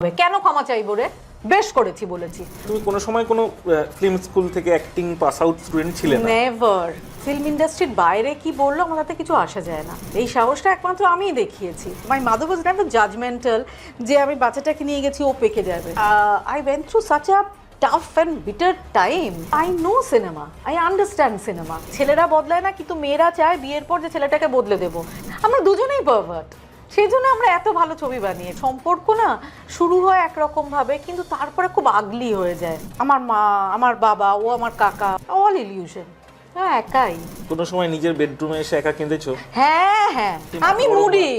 কেন ক্ষমা চাইবো রে? বেশ করেছি বলেছি। তুমি কোনো সময় কোনো ফিল্ম স্কুল থেকে অ্যাক্টিং পাস আউট স্টুডেন্ট ছিলে না? নেভার। ফিল্ম ইন্ডাস্ট্রির বাইরে কি বললো আমার তাতে কিছু আসা যায় না। এই সাহসটা একমাত্র আমিই দেখিয়েছি। My mother was never judgmental যে আমি বাচ্চাটাকে নিয়ে গেছি ও পেকে যাবে। I went through such a tough and bitter time. I know cinema, I understand cinema. ছেলেরা বদলায় না, কিন্তু মেয়েরা চায় বিয়ের পর যে ছেলেটাকে বদলে দেবো। আমরা দুজনেই পারভার্ট, সেই জন্য আমরা এত ভালো ছবি বানিয়ে। সম্পর্ক না শুরু হয় একরকম ভাবে, কিন্তু তারপরে খুব আগলি হয়ে যায়। আমার মা, আমার বাবা, ও আমার কাকা, অল ইলিউশন। হ্যাঁ, একাই। কোনো সময় নিজের বেডরুমে এসে একা কেঁদেছো? হ্যাঁ হ্যাঁ, আমি মুডি।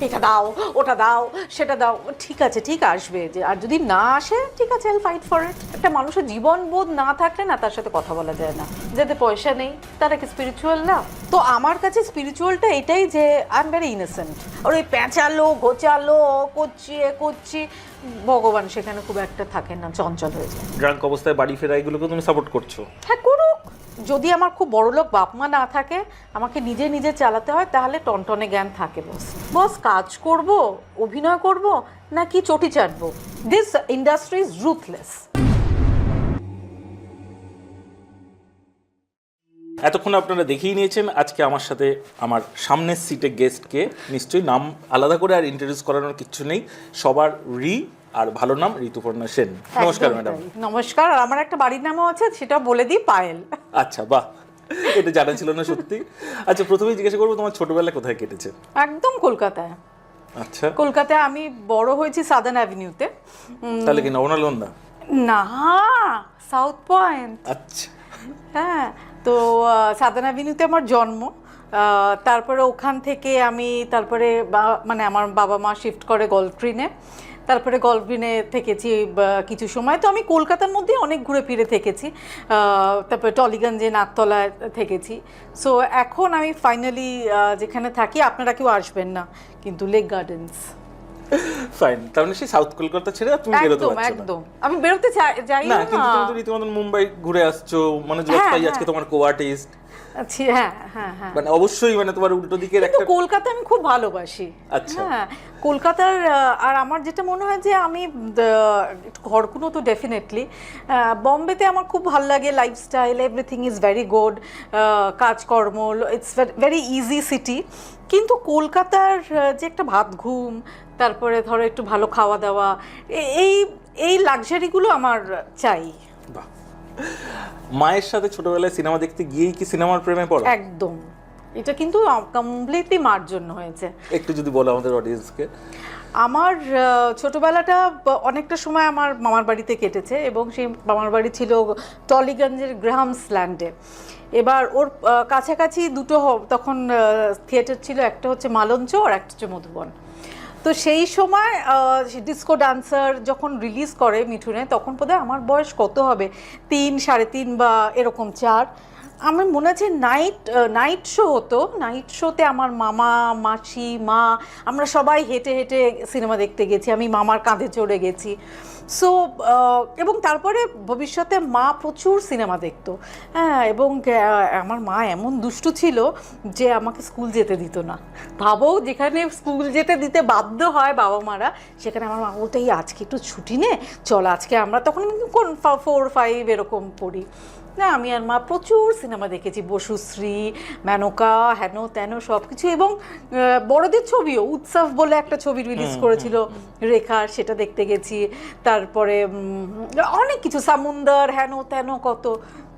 এটা দাও, ওটা দাও, সেটা দাও, ঠিক আছে ঠিক আসবে। যে আর যদি না আসে, ঠিক আছে, আইল ফাইট ফর ইট। একটা মানুষের জীবন বোধ না থাকলে না তার সাথে কথা বলা যায় না। যাতে পয়সা নেই তারা কি স্পিরিচুয়াল না? তো আমার কাছে স্পিরিচুয়ালটা এটাই যে আই এম ভেরি ইনোসেন্ট। আর ওই প্যাঁচালো ঘোচালো করছি এ করছি, ভগবান সেখানে খুব একটা থাকেন না, চঞ্চল হয়ে যায়। ড্রাঙ্ক অবস্থায় বাড়ি ফেরা এগুলোকে তুমি সাপোর্ট করছো? হ্যাঁ, করুক। যদি আমার খুব বড়লোক বাপ মা না থাকে, আমাকে নিজে নিজে চালাতে হয়, তাহলে টনটনে জ্ঞান থাকে। বস কাজ করব, অভিনয় করব, নাকি চটি চাটবো? This industry is ruthless. এতক্ষণ আপনারা দেখেই নিয়েছেন আজকে আমার সাথে আমার সামনের সিটে গেস্টকে। নিশ্চয়ই নাম আলাদা করে আর ইন্ট্রোডিউস করানোর কিছু নেই, সবার রি আর ভালো নাম ঋতুপর্ণা সেন। নমস্কার ম্যাডাম। নমস্কার। আর আমার একটা বাড়ির নামও আছে, সেটা বলে দিই, পায়েল। আচ্ছা, বাহ, এটা জানা ছিল না সত্যি। আচ্ছা, প্রথমেই জিজ্ঞাসা করবো তোমার ছোটবেলা কোথায় কেটেছে? একদম কলকাতায়। আচ্ছা, কলকাতায় আমি বড় হয়েছি সাদার্ন অ্যাভিনিউতে। তাহলে কি নবনালন্দা? না, সাউথ পয়েন্ট। আচ্ছা, হ্যাঁ, তো সাদার্ন অ্যাভিনিউতে আমার জন্ম। তারপরে ওখান থেকে আমি তারপরে মানে আমার বাবা মা শিফট করে গল্ফ গ্রিনে। তারপরে গল্ফ গ্রিনে থেকেছি কিছু সময়। তো আমি কলকাতার মধ্যে অনেক ঘুরে ফিরে থেকেছি। তারপরে টলিগঞ্জে, নাকতলায় থেকেছি। সো এখন আমি ফাইনালি যেখানে থাকি, আপনারা কেউ আসবেন না, কিন্তু লেক গার্ডেন্স। ফাইন। তার মানে সেই সাউথ কলকাতা ছেড়ে তুমি বেরোতে পারছো না? একদম আমি বেরোতে যাই না, না। কিন্তু তুমি তো রীতিমতন মুম্বাই ঘুরে আসছো, মানে জোৎপাই আজকে তোমার কো-আর্টিস্ট। আচ্ছা, হ্যাঁ হ্যাঁ হ্যাঁ। মানে অবশ্যই মানে তোমার উল্টো দিকের কিন্তু একটা কলকাতা আমি খুব ভালোবাসি। আচ্ছা। হ্যাঁ, কলকাতার আর আমার যেটা মনে হয় যে আমি ঘরকুনো তো ডেফিনেটলি। বম্বেতে আমার খুব ভালো লাগে, lifestyle everything is very good, কাজকর্ম, ইটস ভেরি ইজি সিটি। কিন্তু কলকাতার যে একটা ভাত ঘুম, তারপরে ধরো একটু ভালো খাওয়া দাওয়া, এই এই লাক্সারিগুলো আমার চাই। বাহ। মায়ের সাথে ছোটবেলায় সিনেমা দেখতে গিয়েই কি সিনেমার প্রেমে পড়ো? একদম। এটা কিন্তু কমপ্লিটলি মার জন্য হয়েছে। একটু যদি বলো আমাদের অডিয়েন্সকে। আমার ছোটবেলাটা অনেকটা সময় আমার মামার বাড়িতে কেটেছে, এবং সেই মামার বাড়ি ছিল টলিগঞ্জের গ্রাহামস ল্যান্ডে। এবার ওর কাছাকাছি দুটো তখন থিয়েটার ছিল, একটা হচ্ছে মালঞ্চ আর একটা হচ্ছে মধুবন। তো সেই সময় ডিস্কো ডান্সার যখন রিলিজ করে মিঠুনে, তখন বোধহয় আমার বয়স কত হবে, 3, 3.5 বা এরকম 4। আমার মনে আছে নাইট শো হতো। নাইট শোতে আমার মামা, মাসি, মা, আমরা সবাই হেঁটে হেঁটে সিনেমা দেখতে গেছি। আমি মামার কাঁধে চড়ে গেছি। সো এবং তারপরে ভবিষ্যতে মা প্রচুর সিনেমা দেখতো। হ্যাঁ, এবং আমার মা এমন দুষ্টু ছিল যে আমাকে স্কুল যেতে দিত না। ভাবো, যেখানে স্কুল যেতে দিতে বাধ্য হয় বাবা মারা, সেখানে আমার মা বলতো, এই আজকে একটু ছুটি নে, চল আজকে আমরা, তখন কোন 4, 5 এরকম পড়ি না। আমি আর মা প্রচুর সিনেমা দেখেছি, বসুশ্রী, মেনকা, হেন তেন সব কিছু। এবং বড়দের ছবিও, উৎসব বলে একটা ছবি রিলিজ করেছিল রেখার, সেটা দেখতে গেছি। তারপরে অনেক কিছু, সামুন্দার, হেন তেন কত।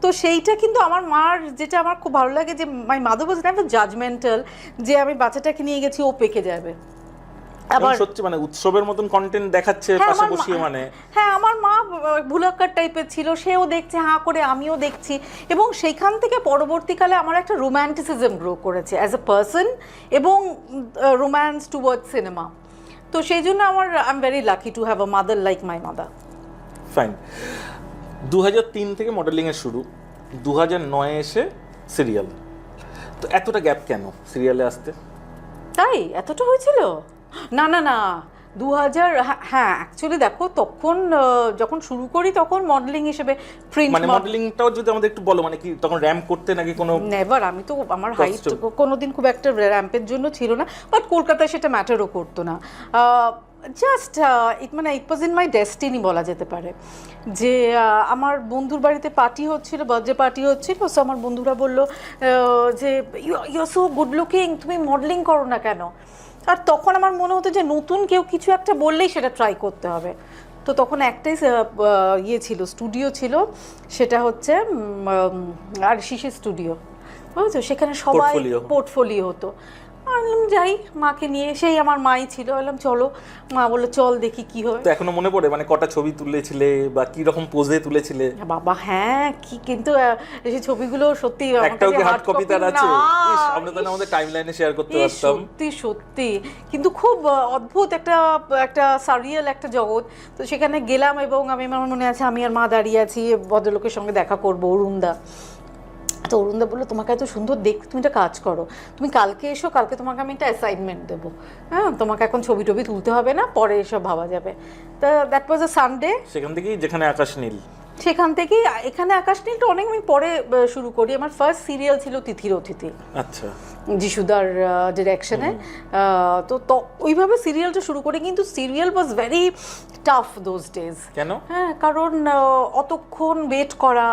তো সেইটা কিন্তু আমার মার, যেটা আমার খুব ভালো লাগে, যে my mother was never judgmental যে আমি বাচ্চাটাকে নিয়ে গেছি ও পেকে যাবে। আবার সত্যি মানে উৎসবের মতন কন্টেন্ট দেখাচ্ছে পাশে বসিয়ে, মানে হ্যাঁ, আমার মা ভুলাক্কার টাইপের ছিল, সেও দেখছে হাঁ করে, আমিও দেখছি। এবং সেইখান থেকে পরবর্তীকালে আমার একটা রোম্যান্টিসিজম গ্রো করেছে অ্যাজ এ পার্সন, এবং রোম্যান্স টুয়ার্ডস সিনেমা। তো সেই জন্য I am very lucky to have a mother like my mother. Fine. 2003 থেকে মডেলিং এর শুরু, 2009 এসে সিরিয়াল। তো এতটা গ্যাপ কেন সিরিয়ালে আসতে? তাই এতটা হয়েছিল? না না না, 2000, হ্যাঁ অ্যাকচুয়ালি দেখো, তখন যখন শুরু করি তখন মডেলিং হিসেবে প্রিন্ট, মানে মডেলিংটাও যদি আমাদের একটু বলো, মানে কি তখন র্যাম্প করতে নাকি কোনো? নেভার। আমি তো, আমার হাইট কোনোদিন খুব একটা র্যাম্পের জন্য ছিল না, বাট কলকাতায় সেটা ম্যাটারও করতো না। জাস্ট মানে ইট ওয়াজ ইন মাই ডেস্টিনি বলা যেতে পারে, যে আমার বন্ধুর বাড়িতে পার্টি হচ্ছিল, বার্থডে পার্টি হচ্ছিল। সো আমার বন্ধুরা বললো যে you are so good looking, তুমি মডেলিং করো না কেন? আর তখন আমার মনে হতো যে নতুন কেউ কিছু একটা বললেই সেটা ট্রাই করতে হবে। তো তখন একটাই ইয়ে ছিল, স্টুডিও ছিল, সেটা হচ্ছে আর শিশি স্টুডিও, বুঝেছো? সেখানে সবাই পোর্টফোলিও হতো। বললাম যাই, মাকে নিয়ে, সেই আমার মাই ছিল, বললাম চলো। মা বললো চল দেখি কি হয়। তো এখনো মনে পড়ে মানে কটা ছবি তুলেছিলে বা কি রকম পোজে তুলেছিলে? বাবা হ্যাঁ, কি কিন্তু সেই ছবিগুলো সত্যি একটাও কি হার্ড কপি তার আছে? ইস, আমরা তো আমাদের টাইমলাইনে শেয়ার করতে পারতাম। সত্যি সত্যি, কিন্তু খুব অদ্ভুত একটা সারিয়াল একটা জগৎ। তো সেখানে গেলাম এবং আমার মনে আছে আমি আর মা দাঁড়িয়ে আছি, ভদ্রলোকের সঙ্গে দেখা করবো, অরুণদা। তো অরুণদা বললো তোমাকে এত সুন্দর দেখতে, তুমি একটা কাজ করো, তুমি কালকে এসো, কালকে তোমাকে আমি একটা অ্যাসাইনমেন্ট দেবো, হ্যাঁ, তোমাকে এখন ছবি টবি তুলতে হবে না, পরে এসব ভাবা যাবে। তো দ্যাট ওয়াজ আ সানডে। সেখান থেকেই যেখানে আকাশ নীল, সেখান থেকেই এখানে আকাশ নীলটা অনেক আমি পরে শুরু করি। আমার ফার্স্ট সিরিয়াল ছিল তিথির অতিথি, আচ্ছা, যিশুদার ডিরেকশনে। তো ওইভাবে সিরিয়ালটা শুরু করি, কিন্তু serial was very tough those days. কেন? হ্যাঁ, কারণ অতক্ষণ ওয়েট করা,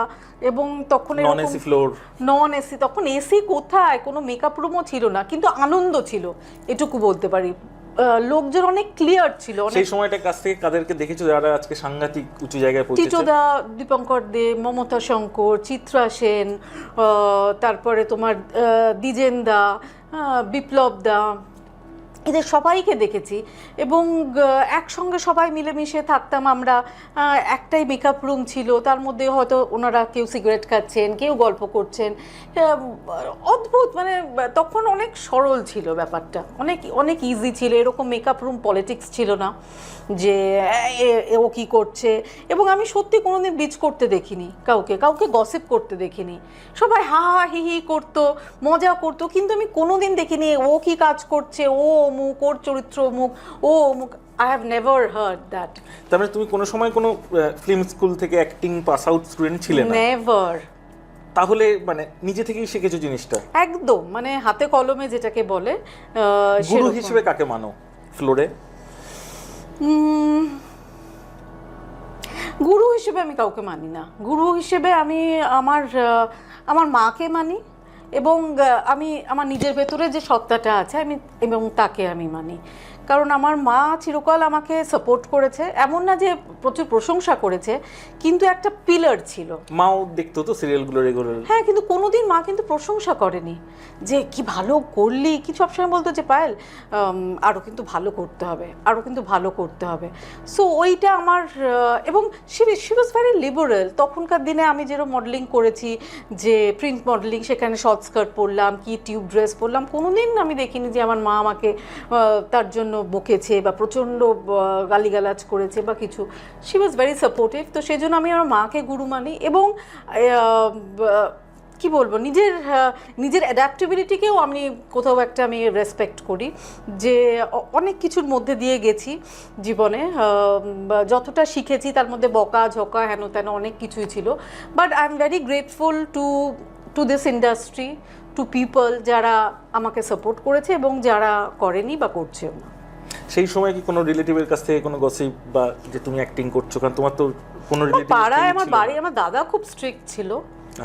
এবং তখন non AC floor, non AC, তখন এসি কোথায়, কোনো মেকআপ রুমও ছিল না, কিন্তু আনন্দ ছিল, এটুকু বলতে পারি। লোকজন অনেক ক্লিয়ার ছিল। সেই সময়টা কাছ থেকে কাদেরকে দেখেছো যারা আজকে সাংঘাতিক উঁচু জায়গায় পৌঁছেছে? টিটোদা, দীপঙ্কর দে, মমতা শঙ্কর, চিত্রা সেন, তারপরে তোমার দ্বিজেন দা, বিপ্লব দা, এদের সবাইকে দেখেছি। এবং একসঙ্গে সবাই মিলেমিশে থাকতাম আমরা। একটাই মেকআপ রুম ছিল, তার মধ্যে হয়তো ওনারা কেউ সিগারেট খাচ্ছেন, কেউ গল্প করছেন। অদ্ভুত, মানে তখন অনেক সরল ছিল ব্যাপারটা, অনেক অনেক ইজি ছিল। এরকম মেকআপ রুম পলিটিক্স ছিল না যে ও কী করছে। এবং আমি সত্যি কোনোদিন বিচ করতে দেখিনি কাউকে, কাউকে গসিপ করতে দেখিনি। সবাই হা হা হি হি করতো, মজা করতো, কিন্তু আমি কোনোদিন দেখিনি ও কি কাজ করছে, ও অমুক, ওর চরিত্র অমুক, ও অমুক। I have never heard that. তার মানে তুমি কোনো সময় কোনো ফিল্ম স্কুল থেকে অ্যাক্টিং পাস আউট স্টুডেন্ট ছিলে না? নেভার। তাহলে মানে নিজে থেকেই শিখেছো জিনিসটা? একদম, মানে হাতে কলমে যেটাকে বলে। গুরু হিসেবে কাকে মানো ফ্লোরে? গুরু হিসেবে আমি কাউকে মানি না। গুরু হিসেবে আমি আমার মাকে মানি, এবং আমি আমার নিজের ভেতরে যে সত্তাটা আছে এবং তাকে আমি মানি। কারণ আমার মা চিরকাল আমাকে সাপোর্ট করেছে, এমন না যে প্রচুর প্রশংসা করেছে, কিন্তু একটা পিলার ছিল। মাও দেখতো তো সিরিয়ালগুলো রেগুলার? হ্যাঁ, কিন্তু কোনোদিন মা কিন্তু প্রশংসা করেনি যে কি ভালো করলি, কি সবসময় বলতো যে পায়েল আরও কিন্তু ভালো করতে হবে, আরও কিন্তু ভালো করতে হবে। সো ওইটা আমার, এবং শি ওয়াজ ভেরি লিবারেল। তখনকার দিনে আমি যেরকম মডেলিং করেছি, যে প্রিন্ট মডেলিং, সেখানে শর্ট স্কার্ট পরলাম, কি টিউব ড্রেস পরলাম, কোনোদিন আমি দেখিনি যে আমার মা আমাকে তার জন্য বকেছে বা প্রচণ্ড গালিগালাজ করেছে বা কিছু। She was very supportive. তো সেই জন্য আমি আমার মাকে গুরু মানি, এবং কি বলবো, নিজের অ্যাডাপ্টেবিলিটিকেও আমি কোথাও একটা আমি রেসপেক্ট করি, যে অনেক কিছুর মধ্যে দিয়ে গেছি জীবনে। যতটা শিখেছি তার মধ্যে বকা ঝকা হেন তেন অনেক কিছুই ছিল। But I am very grateful to this industry, to people যারা আমাকে সাপোর্ট করেছে এবং যারা করেনি বা করছেও না। সেই সময় কি কোনো রিলেটিভের কাছ থেকে কোনো গসিপ বা যে তুমি অ্যাক্টিং করছো, কারণ তোমার তো কোনো রিলেটিভ পাড়ায়, আমার বাড়ি, আমার দাদা খুব স্ট্রিক্ট ছিল।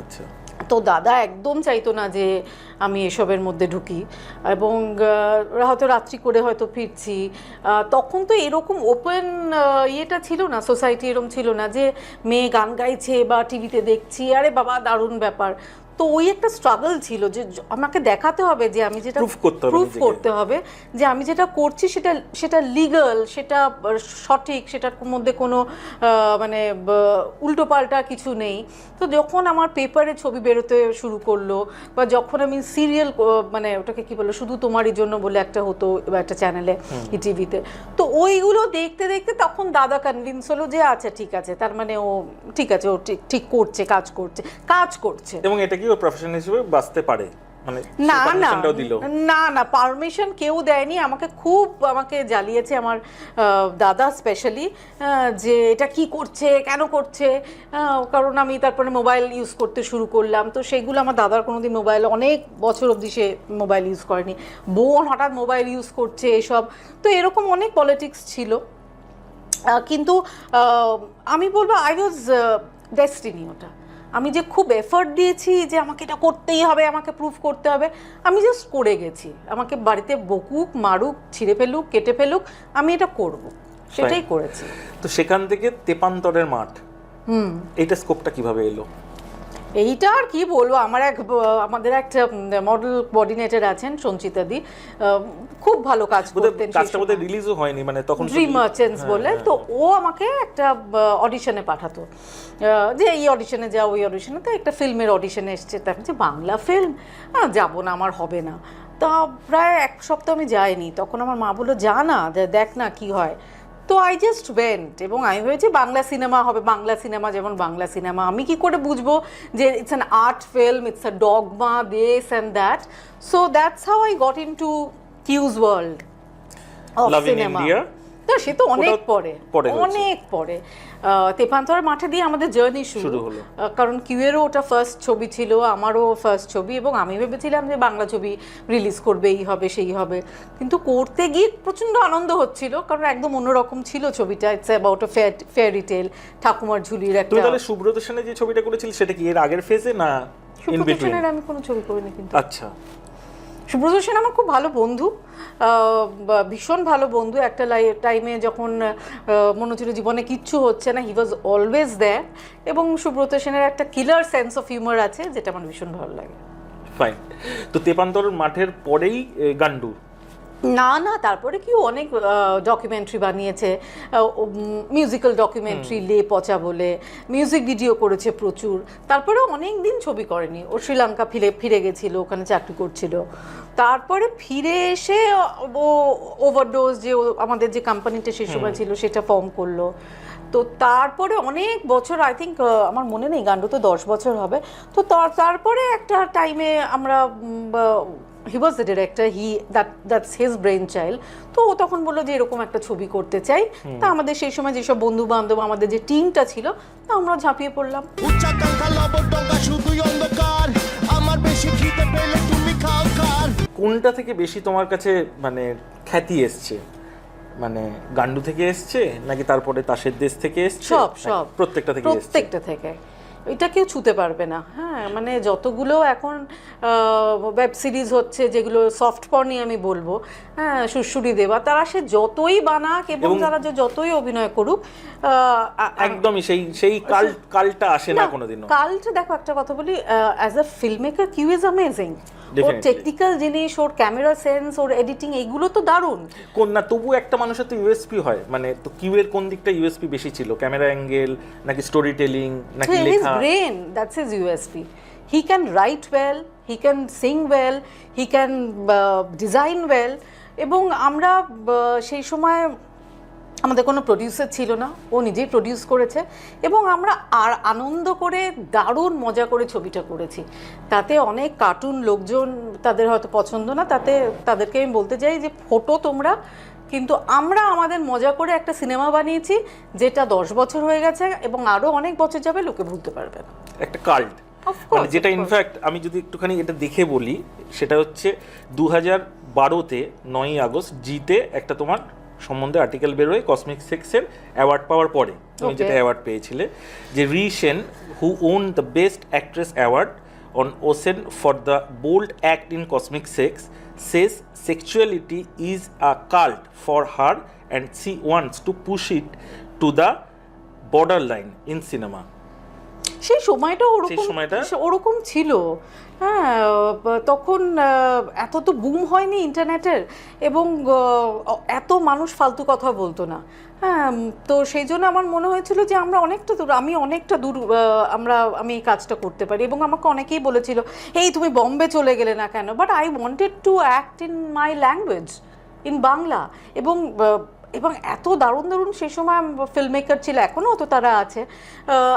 আচ্ছা। তো দাদা একদম চাইতো না যে আমি এসবের মধ্যে ঢুকি, এবং হয়তো রাত্রি করে হয়তো ফিরছি। তখন তো এরকম ওপেন ইয়েটা ছিল না, সোসাইটি এরকম ছিল না যে মেয়ে গান গাইছে বা টিভিতে দেখছি, আরে বাবা দারুণ ব্যাপার। তো ওই একটা স্ট্রাগল ছিল যে আমাকে দেখাতে হবে যে আমি যেটা প্রুফ করতে হবে যে আমি যেটা করছি সেটা লিগাল, সেটা সঠিক, সেটার মধ্যে কোনো মানে উল্টোপাল্টা কিছু নেই। তো যখন আমার পেপারে ছবি বেরোতে শুরু করলো, বা যখন আমি সিরিয়াল, মানে ওটাকে কি বলো, শুধু তোমারই জন্য বলে একটা হতো বা একটা চ্যানেলে, টিভিতে, তো ওইগুলো দেখতে দেখতে তখন দাদা কনভিন্স হলো যে আচ্ছা ঠিক আছে, তার মানে ও ঠিক আছে, ও ঠিক করছে, কাজ করছে। এবং এটা কি ও প্রফেশন হিসেবে বাঁচতে পারে মানে না না পারমিশনটাও দিল? না না পারমিশন কেউ দেয়নি, আমাকে জ্বালিয়েছে আমার দাদা স্পেশালি, যে এটা কি করছে, কেন করছে, কারণ আমি তারপরে মোবাইল ইউজ করতে শুরু করলাম। তো সেগুলো আমার দাদার কোনোদিন মোবাইল অনেক বছর অবধি সে মোবাইল ইউজ করেনি, বোন হঠাৎ মোবাইল ইউজ করছে এসব। তো এরকম অনেক পলিটিক্স ছিল, কিন্তু আমি বলবো আই ওয়াজ ডেস্টিনি। ওটা আমি যে খুব এফর্ট দিয়েছি যে আমাকে এটা করতেই হবে, আমাকে প্রুভ করতে হবে, আমি জাস্ট করে গেছি। আমাকে বাড়িতে বকুক, মারুক, ছিঁড়ে ফেলুক, কেটে ফেলুক, আমি এটা করব, সেটাই করেছি। তো সেখান থেকে তেপান্তরের মাঠ, এইটা স্কোপটা কিভাবে এলো? এইটা আর কি বলবো, আমাদের একটা মডেল কোঅর্ডিনেটর আছেন সঞ্চিতা দি, খুব ভালো কাজ করতেন। কাজটা বোধহয় রিলিজও হয়নি, মানে তখন ড্রিম মার্চেন্টস বলে। তো ও আমাকে একটা অডিশনে পাঠাতো, যে এই অডিশনে যাও, ওই অডিশনে। তো একটা ফিল্মের অডিশনে এসছে, তার যে বাংলা ফিল্ম, যাবো না, আমার হবে না। তা প্রায় এক সপ্তাহ আমি যাইনি। তখন আমার মা বললো যা না, দেখ না কি হয়। তো আই জাস্ট ওয়েন্ট, এবং আমি ভেবেছি বাংলা সিনেমা হবে, বাংলা সিনেমা যেমন বাংলা সিনেমা। আমি কি করে বুঝবো যে it's an art film, it's a dogma, this and that. So that's how I got into কিউজ ওয়ার্ল্ড অফ সিনেমা। না, সে তো অনেক পরে, অনেক পরে। তেপান্তরের মাঠে দিয়ে আমাদের জার্নি শুরু হলো, কারণ কিউয়েরও ওটা ফার্স্ট ছবি ছিল, আমারও ফার্স্ট ছবি, এবং আমি ভেবেছিলাম যে বাংলা ছবি রিলিজ করবে, এই হবে সেই হবে। কিন্তু করতে গিয়ে প্রচণ্ড আনন্দ হচ্ছিল, কারণ একদম অন্যরকম ছিল ছবিটা। It's about a fairy tale, ঠাকুমার ঝুলির একটা। তাহলে সুব্রত সেনের যে ছবিটা করেছিল সেটা কি এর আগের ফেজে না ইন সুব্রত বিটুইন? সেনের আমি কোনো ছবি করিনি কিন্তু। আচ্ছা। সুব্রত সেন আমার খুব ভালো বন্ধু, ভীষণ ভালো বন্ধু। একটা টাইমে যখন মনে হচ্ছিল জীবনে কিচ্ছু হচ্ছে না, হি ওয়াজ অলওয়েজ দেয়ার। এবং সুব্রত সেনের একটা কিলার সেন্স অফ হিউমার আছে, যেটা আমার ভীষণ ভালো লাগে। ফাইন। তো তেপান্তর মাঠের পরেই গান্ডু? না না, তারপরে কি অনেক ডকুমেন্টারি বানিয়েছে, মিউজিক্যাল ডকুমেন্টারি, লে পচা বলে, মিউজিক ভিডিও করেছে প্রচুর। তারপরে অনেক দিন ছবি করেনি, ও শ্রীলঙ্কা ফিরে গেছিল, ওখানে চাকরি করছিল। তারপরে ফিরে এসে ও ওভারডোজ, যে আমাদের যে কোম্পানিটা সে সময় ছিল সেটা ফর্ম করলো। তো তারপরে অনেক বছর, আই থিঙ্ক আমার মনে নেই, গান্ডু তো 10 বছর হবে। তো তারপরে একটা টাইমে আমরা, he was the director, that's his brain child. তো ও তখন বললো যে এরকম একটা ছবি করতে চাই। তা আমাদের সেই সময় যেসব বন্ধু বান্ধব, আমাদের যে টিমটা ছিল, তা আমরা ঝাঁপিয়ে পড়লাম। কোনটা থেকে বেশি তোমার কাছে মানে খ্যাতি এসছে? মানে গান্ডু থেকে এসছে নাকি তারপরে তাসের দেশ থেকে এসছে? সব প্রত্যেকটা থেকে। এটা কেউ ছুতে পারবে না। হ্যাঁ, মানে যতগুলো এখন ওয়েব সিরিজ হচ্ছে, যেগুলো সফট পর্নি আমি বলবো, হ্যাঁ, সুরসুরি দেবা, তারা সে যতই বানাক এবং তারা যে যতই অভিনয় করুক, একদমই সেই কালটা আসে না কোনোদিনও। কালটা দেখো, একটা কথা বলি, as a film maker Q is amazing. ওর টেকনিক্যাল জিনিস, ওর ক্যামেরা সেন্স, ওর এডিটিং, এইগুলো তো দারুণ। কোন না, তবু একটা মানুষের তো ইউএসপি হয়, মানে তো কিউ এর কোন দিকটা ইউএসপি বেশি ছিল? ক্যামেরা অ্যাঙ্গেল নাকি স্টোরি টেলিং নাকি লেখা? His brain, that's his USP. He can write well, he can sing well, he can design well. এবং আমরা সেই সময় আমাদের কোনো প্রডিউসার ছিল না, ও নিজেই প্রডিউস করেছে, এবং আমরা আর আনন্দ করে দারুণ মজা করে ছবিটা করেছি। তাতে অনেক কার্টুন লোকজন, তাদের হয়তো পছন্দ না, তাদেরকে আমি বলতে চাই যে ফটো তোমরা, কিন্তু আমরা আমাদের মজা করে একটা সিনেমা বানিয়েছি, যেটা 10 বছর হয়ে গেছে এবং আরও অনেক বছর যাবে, লোকে ভুলতে পারবে না। একটা কাল্ট, মানে যেটা ইনফ্যাক্ট আমি যদি একটুখানি এটা দেখে বলি, সেটা হচ্ছে 2012-তে 9ই আগস্ট জিতে একটা তোমার সম্বন্ধে আর্টিকেল বেরোয় কসমিক সেক্সের অ্যাওয়ার্ড পাওয়ার পরে। তুমি যেটা অ্যাওয়ার্ড পেয়েছিলে, যে Rii Sen, who won the best actress award on Osian for the bold act in Cosmic Sex, says sexuality is a cult for her and she wants to push it to the borderline in cinema. সেই সময়টা ওরকম ছিল। হ্যাঁ, তখন এত তো broom হয়নি ইন্টারনেটের, এবং এত মানুষ ফালতু কথা বলতো না। হ্যাঁ, তো সেই জন্য আমার মনে হয়েছিল যে আমি অনেকটা দূর আমি এই কাজটা করতে পারি। এবং আমাকে অনেকেই বলেছিল, এই তুমি বম্বে চলে গেলে না কেন? But I wanted to act in my language, in Bangla. এবং এবং এত দারুণ দারুণ সেই সময় ফিল্ম মেকার ছিল, এখনও তো তারা আছে।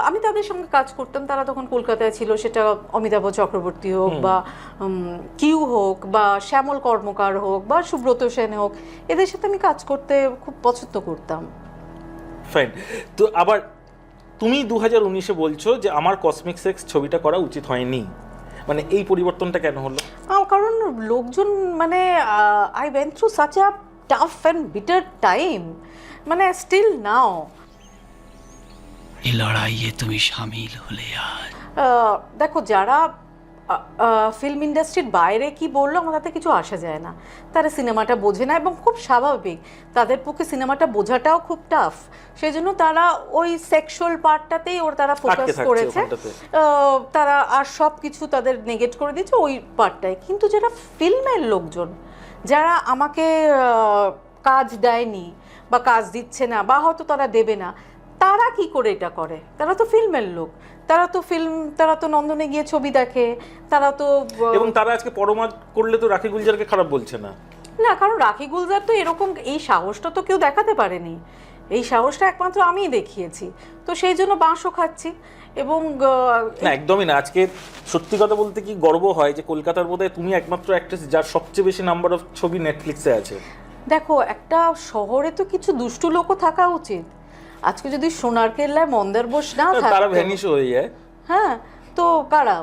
আমি তাদের সঙ্গে কাজ করতাম, তারা তখন কলকাতায় ছিল, সেটা অমিতাভ চক্রবর্তী হোক বা কিউ হোক বা শ্যামল কর্মকার হোক বা সুব্রত সেন হোক, এদের সাথে আমি কাজ করতে খুব পছন্দ করতাম। ফাইন। তো আবার তুমি 2019-এ বলছো যে আমার কসমিক সেক্স ছবিটা করা উচিত হয়নি, মানে এই পরিবর্তনটা কেন হলো? কারণ লোকজন মানে I went through such a tough and bitter time, মানে স্টিল নাও। এই লড়াইয়ে তুমি শামিল হলে আজ। দেখো, যারা ফিল্ম ইন্ডাস্ট্রির বাইরে কি বললো আমার তাতে কিছু আসা যায় না, তারা সিনেমাটা বোঝে না এবং খুব স্বাভাবিক, তাদের পক্ষে সিনেমাটা বোঝাটাও খুব টাফ। সেই জন্য তারা ওই সেক্সুয়াল পার্টটাতেই তারা ফোকাস করেছে, তারা আর সব কিছু তাদের নেগেট করে দিয়েছে ওই পার্টটাই। কিন্তু যারা ফিল্মের লোকজন, যারা আমাকে কাজ দেয়নি বা কাজ দিচ্ছে না বা হয়তো তারা দেবে না, তারা কি করে এটা করে? তারা তো ফিল্মের লোক, তারা তো নন্দনে গিয়ে ছবি দেখে, তারা তো এবং তারা আজকে পরমা করলে তো রাখি গুলজারকে খারাপ বলছে না। না, কারণ রাখি গুলজার তো এরকম এই সাহসটা তো কেউ দেখাতে পারেনি, এই সাহসটা একমাত্র আমিই দেখিয়েছি, তো সেই জন্য বাঁশও খাচ্ছি। এবং না, একদমই না। আজকে সত্যি কথা বলতে কি গর্ব হয় যে কলকাতার বোধহয় তুমি একমাত্র অ্যাক্ট্রেস যার সবচেয়ে বেশি নাম্বার অফ ছবি নেটফ্লিক্সে আছে। দেখো, একটা শহরে তো কিছু দুষ্টু লোকও থাকা উচিত। আজকে যদি সোনার কেল্লায় মন্দার বোস না থাকতো, তারা ভ্যানিশ হয়ে যায়। হ্যাঁ, তো কারা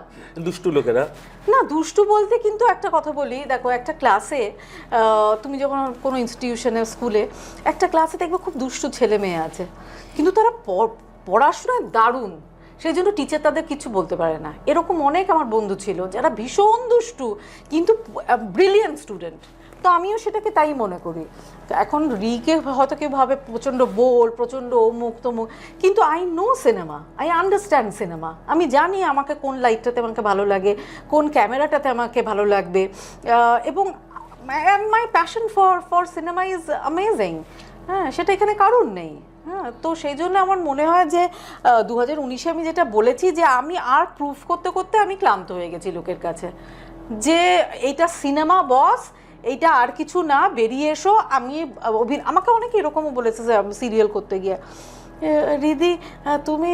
দুষ্টু লোকেরা? না, দুষ্টু বলতে কিন্তু একটা কথা বলি, দেখো একটা ক্লাসে তুমি যখন কোনো ইনস্টিটিউশনে স্কুলে একটা ক্লাসে দেখবে খুব দুষ্টু ছেলে মেয়ে আছে, কিন্তু তারা পড়াশোনায় দারুণ, সেই জন্য টিচার তাদের কিছু বলতে পারে না। এরকম অনেক আমার বন্ধু ছিল যারা ভীষণ দুষ্টু কিন্তু ব্রিলিয়েন্ট স্টুডেন্ট, তো আমিও সেটাকে তাই মনে করি। তো এখন রিকে হয়তো কেউ ভাবে প্রচণ্ড বোল, প্রচণ্ড অমুক তমুক, কিন্তু I know cinema, I understand cinema. আমি জানি আমাকে কোন লাইটটাতে আমাকে ভালো লাগে, কোন ক্যামেরাটাতে আমাকে ভালো লাগবে, এবং my passion for cinema is amazing. হ্যাঁ, সেটা এখানে কারণ নেই। হ্যাঁ, তো সেই জন্য আমার মনে হয় যে 2019-এ আমি যেটা বলেছি যে আমি আর প্রুফ করতে করতে আমি ক্লান্ত হয়ে গেছি লোকের কাছে, যে এইটা সিনেমা বস, এইটা আর কিছু না, বেরিয়ে এসো। আমাকে অনেকে এরকমও বলেছে যে সিরিয়াল করতে গিয়ে, রিদি তুমি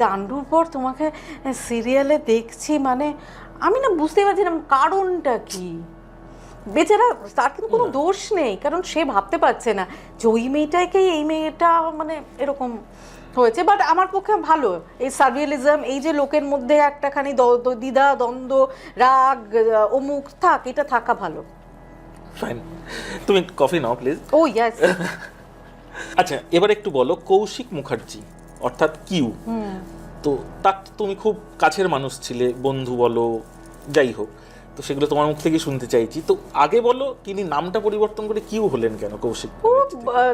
গান্ডুর পর তোমাকে সিরিয়ালে দেখছি, মানে আমি না বুঝতে পারছিলাম কারণটা কি। বেচারা, তার কিন্তু কোনো দোষ নেই, কারণ সে ভাবতে পারছে না যে ওই মেয়েটাকেই এই মেয়েটা মানে এরকম হয়েছে। বাট আমার পক্ষে ভালো এই সার্ভিয়ালিজম, এই যে লোকের মধ্যে একটাখানি দ্বিধা দ্বন্দ্ব, রাগ, অমুক থাক, এটা থাকা ভালো। ফাইন, তুমি কফি নাও প্লিজ। Oh yes. আচ্ছা, এবার একটু বলো, কৌশিক মুখার্জি অর্থাৎ কিউ, তো তার তুমি খুব কাছের মানুষ ছিলে, বন্ধু বলো যাই হোক, তো সেগুলো তোমার মুখ থেকে শুনতে চাইছি। তো আগে বলো, তিনি নামটা পরিবর্তন করে কিউ হলেন কেন? কৌশিক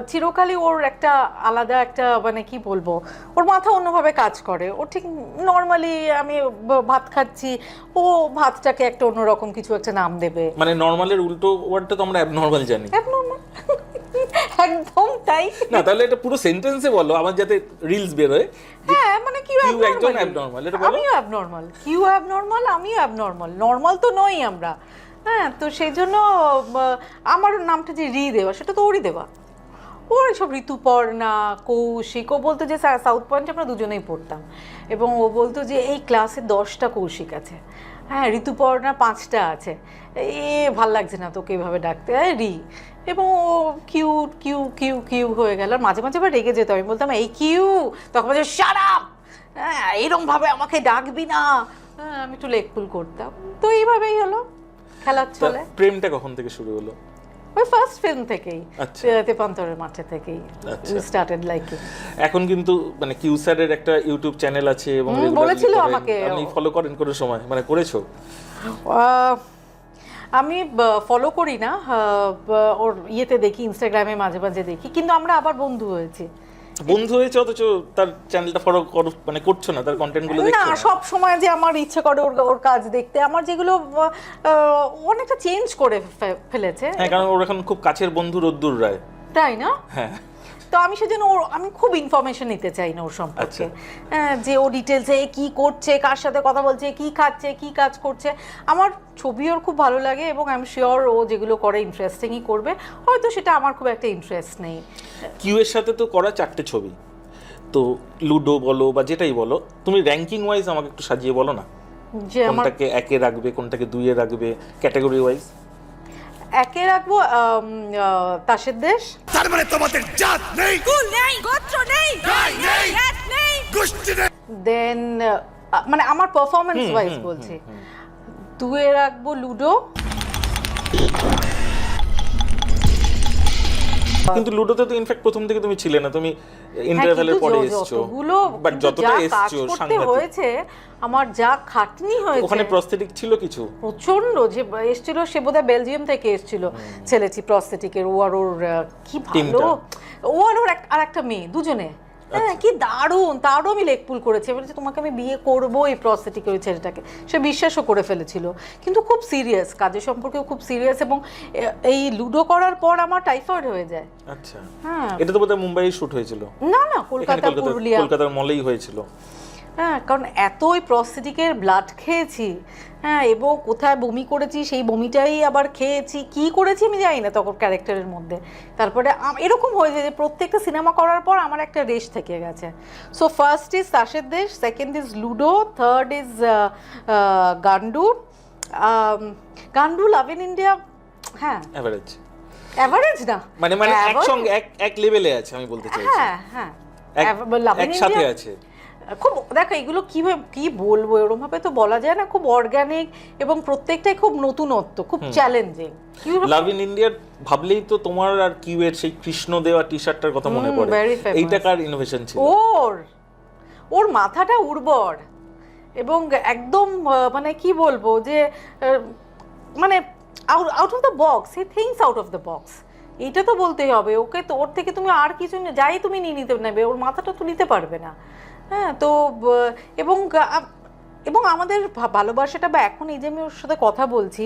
চিরকালই ওর একটা আলাদা একটা মানে কি বলবো, ওর মাথা অন্যভাবে কাজ করে। ও ঠিক নর্মালি আমি ভাত খাচ্ছি, ও ভাতটাকে একটা অন্যরকম কিছু একটা নাম দেবে, মানে নর্মালের উল্টো ওয়ার্ডটা তো আমরা অ্যাবনর্মাল জানি। অ্যাবনর্মাল, একদম তাই না, তাহলে এটা পুরো সেন্টেন্সে বলো আমার যাতে রিলস বের হয়। হ্যাঁ, মানে কিউ একজন অ্যাবনর্মাল, এটা বলো। আমিও অ্যাবনর্মাল, কিউ অ্যাবনর্মাল, আমিও অ্যাবনর্মাল, নর্মাল তো নই আমরা। হ্যাঁ, তো সেই জন্য আমার নামটা যে রি দেওয়া, সেটা তো ওরই দেওয়া। ওর সব ঋতুপর্ণা, কৌশিক, ও বলতো যে সাউথ পয়েন্টে আমরা দুজনেই পড়তাম, এবং ও বলতো যে এই ক্লাসে 10টা কৌশিক আছে, হ্যাঁ ঋতুপর্ণা 5টা আছে, ভাল লাগছে না তোকে এভাবে ডাকতে, রি। এবং O Q Q Q Q হয়ে গেল। মাঝে মাঝে আবার রেগে যেত, আমি বলতাম এই কিউ, তখন বলছে শাট আপ, হ্যাঁ এরকমভাবে আমাকে ডাকবি না। হ্যাঁ, আমি একটু লেকপুল করতাম। তো এইভাবেই হলো খেলার চলে। প্রেমটা কখন থেকে শুরু হলো? ওই ফার্স্ট ফিল্ম থেকেই, আচ্ছা। তেপান্তরের মাঠে থেকেই স্টার্টেড লাইকিং। এখন কিন্তু মানে কিউসারের একটা ইউটিউব চ্যানেল আছে এবং বলেছিল আমাকে, আপনি ফলো করেন কোনো সময়, মানে করেছো? আমি ফলো করি না, ওর ইয়েতে দেখি, ইনস্টাগ্রামে মাঝে মাঝে দেখি, কিন্তু আমরা আবার বন্ধু হয়েছি। বন্ধু হয়েছে অথচ তার চ্যানেলটা ফলো মানে করছো না, তার কন্টেন্টগুলো দেখছো না? না? সব সময় যে আমার ইচ্ছে করে ওর কাজ দেখতে, আমার যেগুলো অনেকটা চেঞ্জ করে ফেলেছে। হ্যাঁ, কারণ ওর এখন খুব কাছের বন্ধু রোদ্দুর রায়। তাই না? হ্যাঁ, তো আমি সেজন্য আমি খুব ইনফরমেশন নিতে চাই না ওর সম্পর্কে, যে ও ডিটেলসে কি করছে, কার সাথে কথা বলছে, কি খাচ্ছে, কি কাজ করছে। আমার ছবি ওর খুব ভালো লাগে এবং আই এম শিওর ও যেগুলো করে ইন্টারেস্টিংই করবে, হয়তো সেটা আমার খুব একটা ইন্টারেস্ট নেই। কিউ এর সাথে তো করা 4টে ছবি, তো লুডো বলো বা যেটাই বলো, তুমি র্যাঙ্কিং ওয়াইজ আমাকে একটু সাজিয়ে বলো না, যে আমার কোনটাকে 1-এ রাখবে, কোনটাকে 2-এ রাখবে, ক্যাটাগরি ওয়াইজ। 1-এ রাখবো তাসের দেশ। তার মানে তোমাদের জাত নেই, কুল নেই, গোত্র নেই, নেই, জাত নেই, গোষ্ঠী নেই। দেন মানে আমার পারফরমেন্স ওয়াইজ বলছি, 2-এ রাখবো লুডো। কিন্তু লুডোতে তো ইনফ্যাক্ট প্রথম থেকে তুমি ছিলে না, তুমি ইন্টারভ্যালের পরে এসেছো, বাট যতটা এসেছো সাংঘাতিক হয়েছে, আমার যা খাটনি হয়েছে। ওখানে প্রস্থেটিক ছিল কিছু প্রচন্ড, যে এসেছিল সে বোধহয় বেলজিয়াম থেকে এসেছিল ছেলেটি প্রস্থেটিকের, ও আর ওর কি ভালো, ও আর ওর আর একটা মেয়ে, দুজনে কি দারুণ, তারও আমি লেগ পুল করেছি, বলেছি তোমাকে আমি বিয়ে করবো এই প্রস্থেটিকের ওই ছেলেটাকে। সে বিশ্বাসও করে ফেলেছিল, কিন্তু খুব সিরিয়াস, কাজের সম্পর্কেও খুব সিরিয়াস। এবং এই লুডো করার পর আমার টাইফয়েড হয়ে যায়। আচ্ছা, হ্যাঁ, এটা তো বোধহয় মুম্বাইয়ে শুট হয়েছিল। না না, কলকাতা, পুরুলিয়া, কলকাতার মলেই হয়েছিল। হ্যাঁ, কারণ এতই প্রস্থেটিকের ব্লাড খেয়েছি, হ্যাঁ, এবং কোথায় বমি করেছি সেই বমিটাই আবার খেয়েছি, কি করেছি আমি জানি না তখন ক্যারেক্টারের মধ্যে। তারপরে এরকম হয়েছে যে প্রত্যেকটা সিনেমা করার পর আমার একটা রেশ থেকে গেছে। So first is Tasher Desh, second is Ludo, third is Gandu. Gandu, love in India, হ্যাঁ এভারেজ, এভারেজ না, মানে একসঙ্গে এক লেভেলে আছে আমি বলতে চাইছি। হ্যাঁ হ্যাঁ, একসাথে আছে খুব। দেখো এগুলো কিভাবে কি বলবো, এরকম ভাবে তো বলা যায় না, খুব অর্গানিক এবং প্রত্যেকটাই খুব নতুনত্ব, খুব চ্যালেঞ্জিং। লাভ ইন ইন্ডিয়া ভাবলেই তো তোমার আর কিউ এর সেই কৃষ্ণ দেওয়া টি শার্টটার কথা মনে পড়ে। এইটা কার ইনোভেশন ছিল? ওর মাথাটা উর্বর এবং একদম মানে কি বলবো যে মানে out of the box, he thinks out of the box. এইটা তো বলতেই হবে ওকে, তো ওর থেকে তুমি আর কিছু যাই তুমি নিয়ে নিতে নেবে, ওর মাথাটা তো নিতে পারবে না। হ্যাঁ, তো এবং আমাদের ভালোবাসাটা, বা এখন এই যে আমি ওর সাথে কথা বলছি,